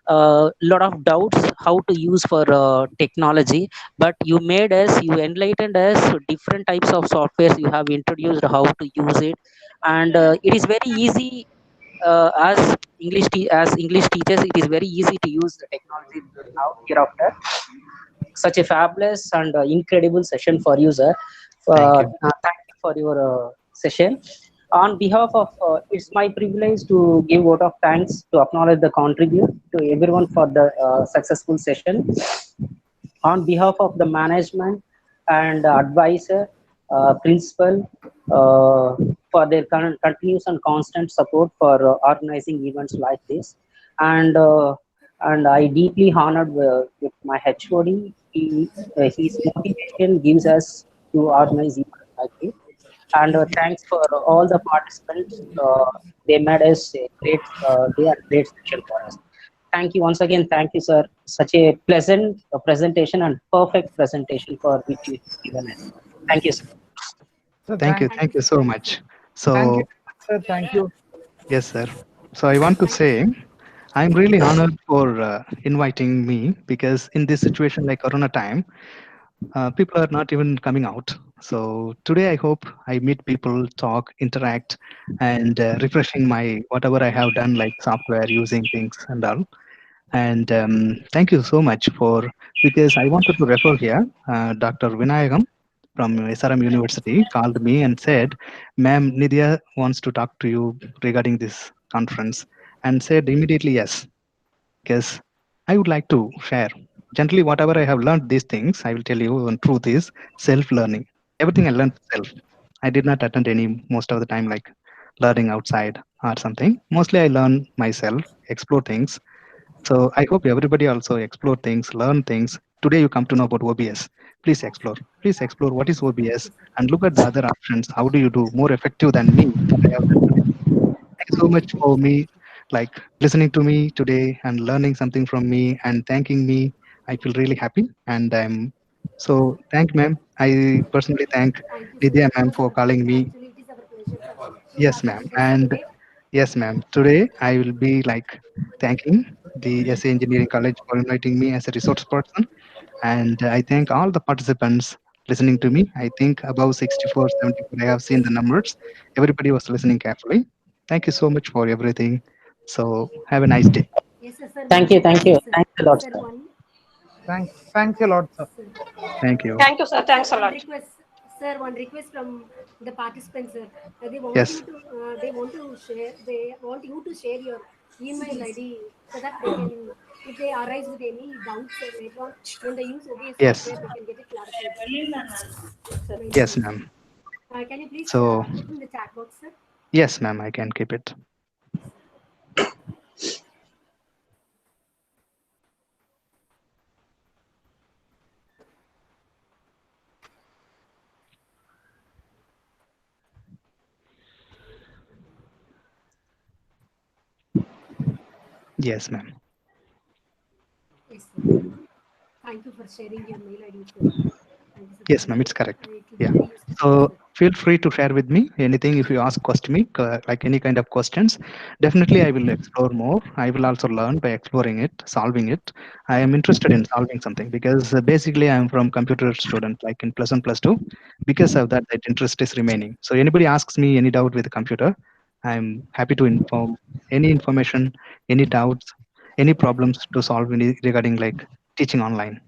Speaker 9: a lot of doubts how to use for technology, but you made us, you enlightened us different types of softwares you have introduced how to use it, and it is very easy as as English teachers, it is very easy to use the technology now hereafter. Such a fabulous and incredible session for you, sir. Thank you for your session. On behalf of, it's my privilege to give vote of thanks to acknowledge the contribute to everyone for the successful session. On behalf of the management and advisor, principal, for their continuous and constant support for organizing events like this. And I deeply honored with my HOD. His motivation gives us to organize events like this. And thanks for all the participants. They made us a great day and great session for us. Thank you once again. Thank you, sir. Such a pleasant presentation and perfect presentation for which you given us. Thank you, sir.
Speaker 3: So
Speaker 6: thank you so much. So
Speaker 3: thank you, sir. Thank you.
Speaker 6: Yes, sir. So I want to say, I'm really honored for inviting me, because in this situation like Corona time, people are not even coming out. So today I hope I meet people, talk, interact, and refreshing my whatever I have done, like software, using things and all. And thank you so much for, because I wanted to refer here, Dr. Vinayagam from SRM University called me and said, ma'am, Nidya wants to talk to you regarding this conference, and said immediately yes, because I would like to share. Generally, whatever I have learned these things, I will tell you, and truth is self-learning. Everything I learned self. I did not attend any, most of the time, like learning outside or something. Mostly I learn myself, explore things. So I hope everybody also explore things, learn things. Today you come to know about OBS. Please explore. Please explore what is OBS and look at the other options. How do you do more effective than me? What I have done today. Thank you so much for me, like listening to me today and learning something from me and thanking me. I feel really happy, and I'm so thank ma'am. I personally thank Nidya ma'am for calling me.
Speaker 2: Actually, it is our pleasure, sir, to
Speaker 6: Yes,
Speaker 2: have
Speaker 6: ma'am.
Speaker 2: you here
Speaker 6: And
Speaker 2: today.
Speaker 6: yes, ma'am. Today I will be like thanking the SA Engineering College for inviting me as a resource person. And I thank all the participants listening to me. I think above 64, 74, I have seen the numbers. Everybody was listening carefully. Thank you so much for everything. So have a nice day.
Speaker 2: Yes, sir. Sir,
Speaker 9: Thank
Speaker 2: one
Speaker 9: you, thank
Speaker 2: request,
Speaker 9: you.
Speaker 2: sir.
Speaker 9: Thanks a lot,
Speaker 2: Sir,
Speaker 9: sir.
Speaker 2: one.
Speaker 3: Thanks a lot, sir.
Speaker 2: Sir.
Speaker 6: Thank you.
Speaker 8: Thank you, sir. Thanks a
Speaker 2: One
Speaker 8: lot.
Speaker 2: request, sir. One request from the participants, sir. They want
Speaker 6: Yes.
Speaker 2: you to. They want to share. They want you to share your email ID so that they can, if they arise with any doubts later on when they use OBS
Speaker 6: Yes.
Speaker 2: software, they can get it clarified.
Speaker 6: Yes, ma'am.
Speaker 2: Can you please
Speaker 6: So,
Speaker 2: put in the chat box, sir?
Speaker 6: yes, ma'am, I can keep it. Yes, ma'am.
Speaker 2: Yes, sir. Thank you for sharing your mail ID, sir. Thank you, sir.
Speaker 6: Yes, ma'am, it's correct.
Speaker 2: It will be
Speaker 6: Yeah.
Speaker 2: very useful for us,
Speaker 6: So
Speaker 2: sir.
Speaker 6: feel free to share with me anything if you ask question me, like any kind of questions. Definitely, I will explore more. I will also learn by exploring it, solving it. I am interested in solving something because basically I am from computer student, like in plus one, plus two. Because of that, that interest is remaining. So anybody asks me any doubt with the computer, I'm happy to inform any information, any doubts, any problems to solve regarding like teaching online.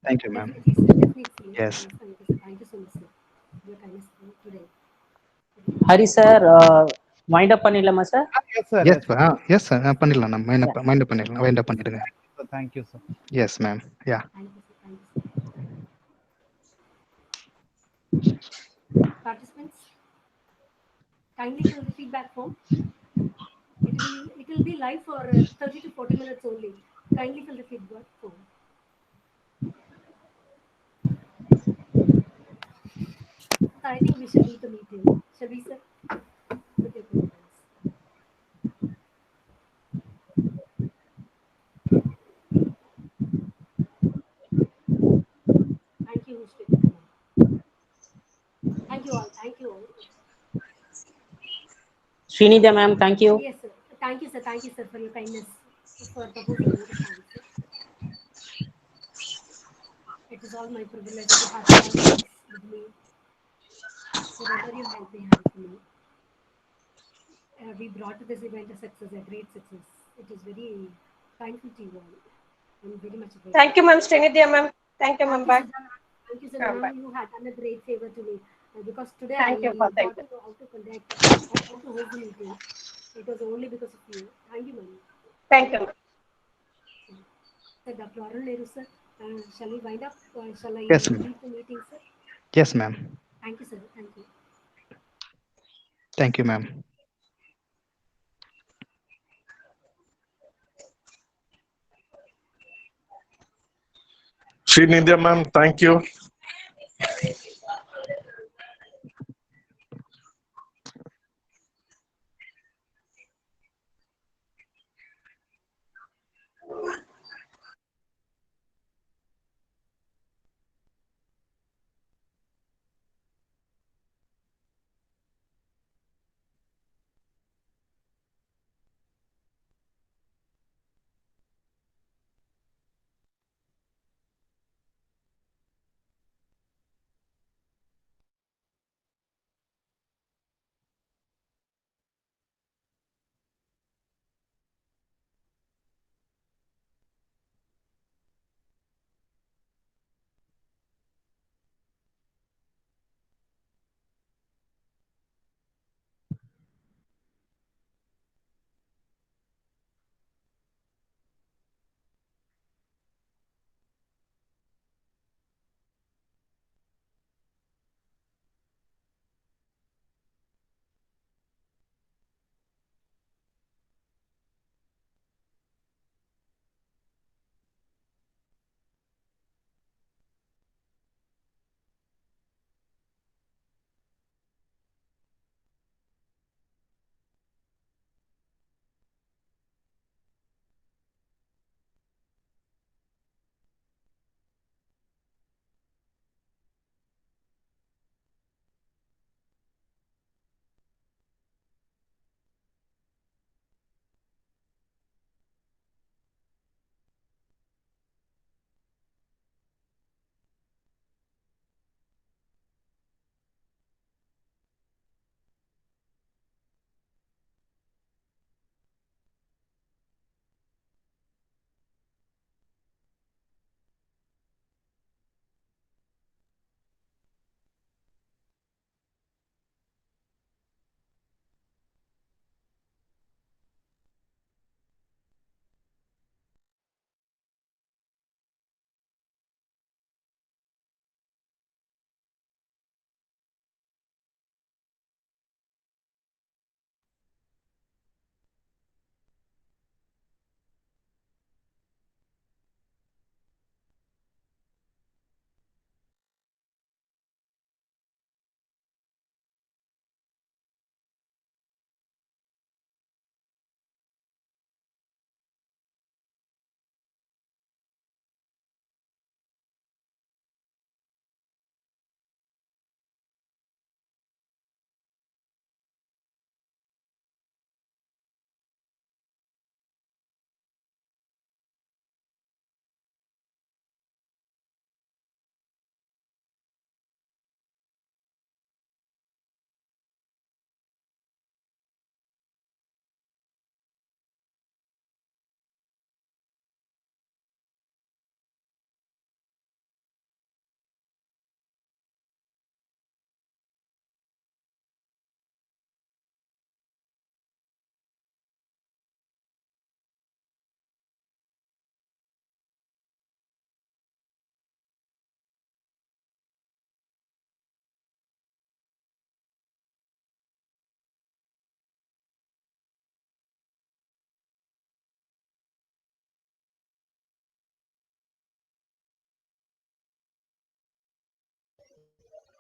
Speaker 6: Thank you, ma'am.
Speaker 2: Definitely, sir. Definitely.
Speaker 6: Yes.
Speaker 2: Thank you, sir. Thank you so much, sir. Your kindness today.
Speaker 9: Hari sir, wind up பண்ணிடலாமா sir?
Speaker 3: Yes, sir.
Speaker 6: Yes,
Speaker 3: Yes,
Speaker 6: sir.
Speaker 3: sir.
Speaker 6: Yes, sir. பண்ணிடலாம் நான்
Speaker 9: Yeah.
Speaker 6: Mind பண்ணிடலாம் wind up பண்ணிடுங்க.
Speaker 3: Thank you, sir.
Speaker 6: Yes, ma'am. Yeah.
Speaker 2: Thank you, sir. Thank you, sir. Participants, kindly fill the feedback form. It will be live for 30 to 40 minutes only. Kindly fill the feedback form. So I think we should leave the meeting. Shall we, sir? With your permissions. Thank you, Shweta. Thank you all. Thank you all.
Speaker 9: Srinidya ma'am, thank you.
Speaker 2: Yes, sir. Thank you, sir. Thank you, sir, for your kindness for proposing me this answer. It is all my privilege to have you all colleagues with me. Whatever you help me, help me. We brought this event a success, a great success. It is very thankful to you all. I'm very much grateful.
Speaker 8: Thank you, ma'am. Srinidya, ma'am. Thank you, ma'am. Bye.
Speaker 2: Thank you, sir.
Speaker 8: Yeah,
Speaker 2: Now
Speaker 8: bye.
Speaker 2: you had done a great favor to me because today
Speaker 8: Thank you
Speaker 2: I
Speaker 8: for
Speaker 2: got
Speaker 8: that.
Speaker 2: to know how to conduct, how to host the meeting. It was only because of you. Thank you, ma'am.
Speaker 8: Thank you.
Speaker 2: Sir, Dr. Arun Nehru, sir, shall we wind up? Shall I
Speaker 6: Yes, ma'am.
Speaker 2: leave the meeting, sir?
Speaker 6: Yes, ma'am.
Speaker 2: Thank you, sir. Thank you.
Speaker 6: Thank you, ma'am.
Speaker 10: Srinidya ma'am, thank you.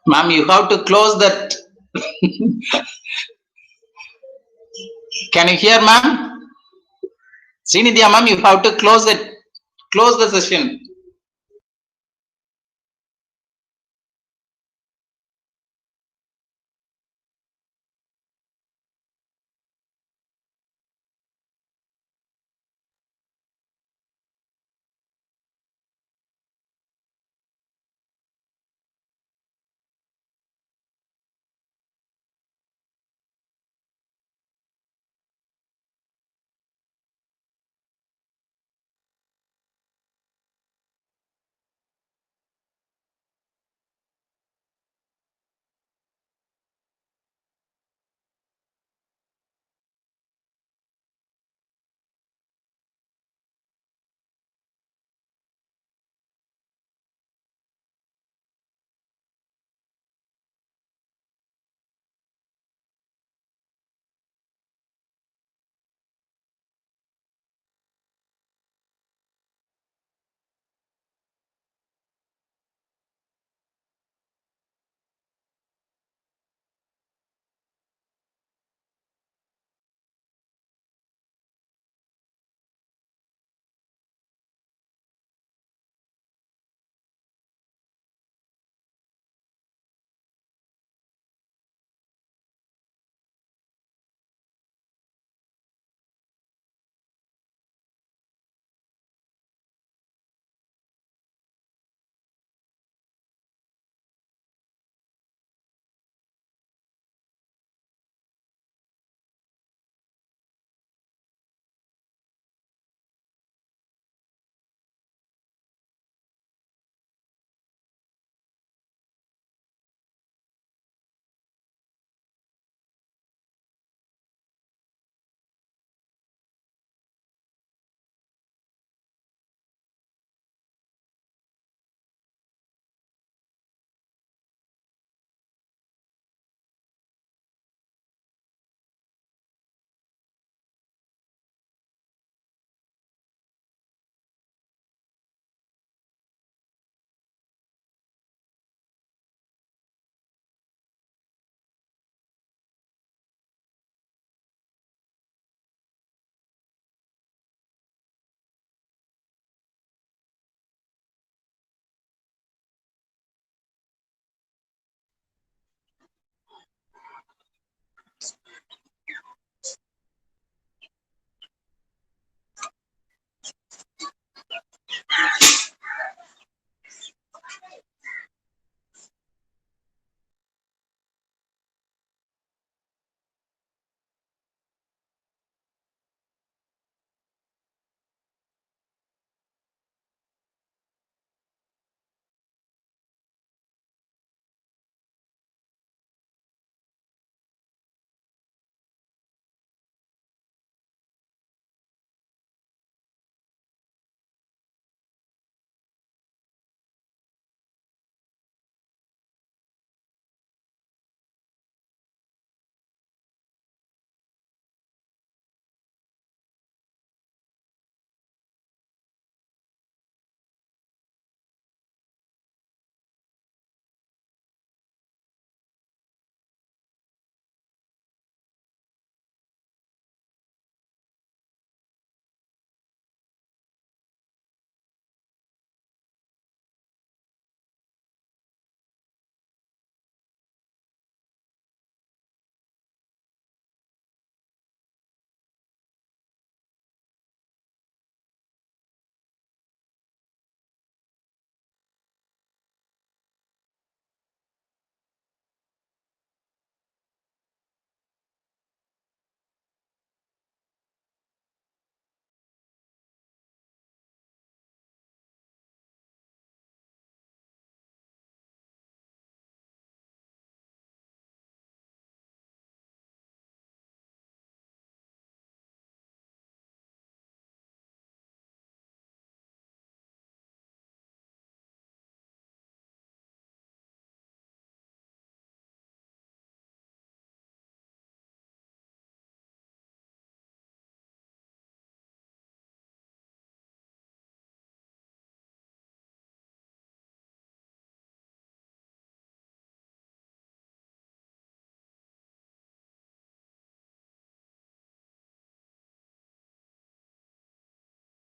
Speaker 5: Ma'am, you have to close that. Can you hear, ma'am? Srinidya, ma'am, you have to close it. Close the session.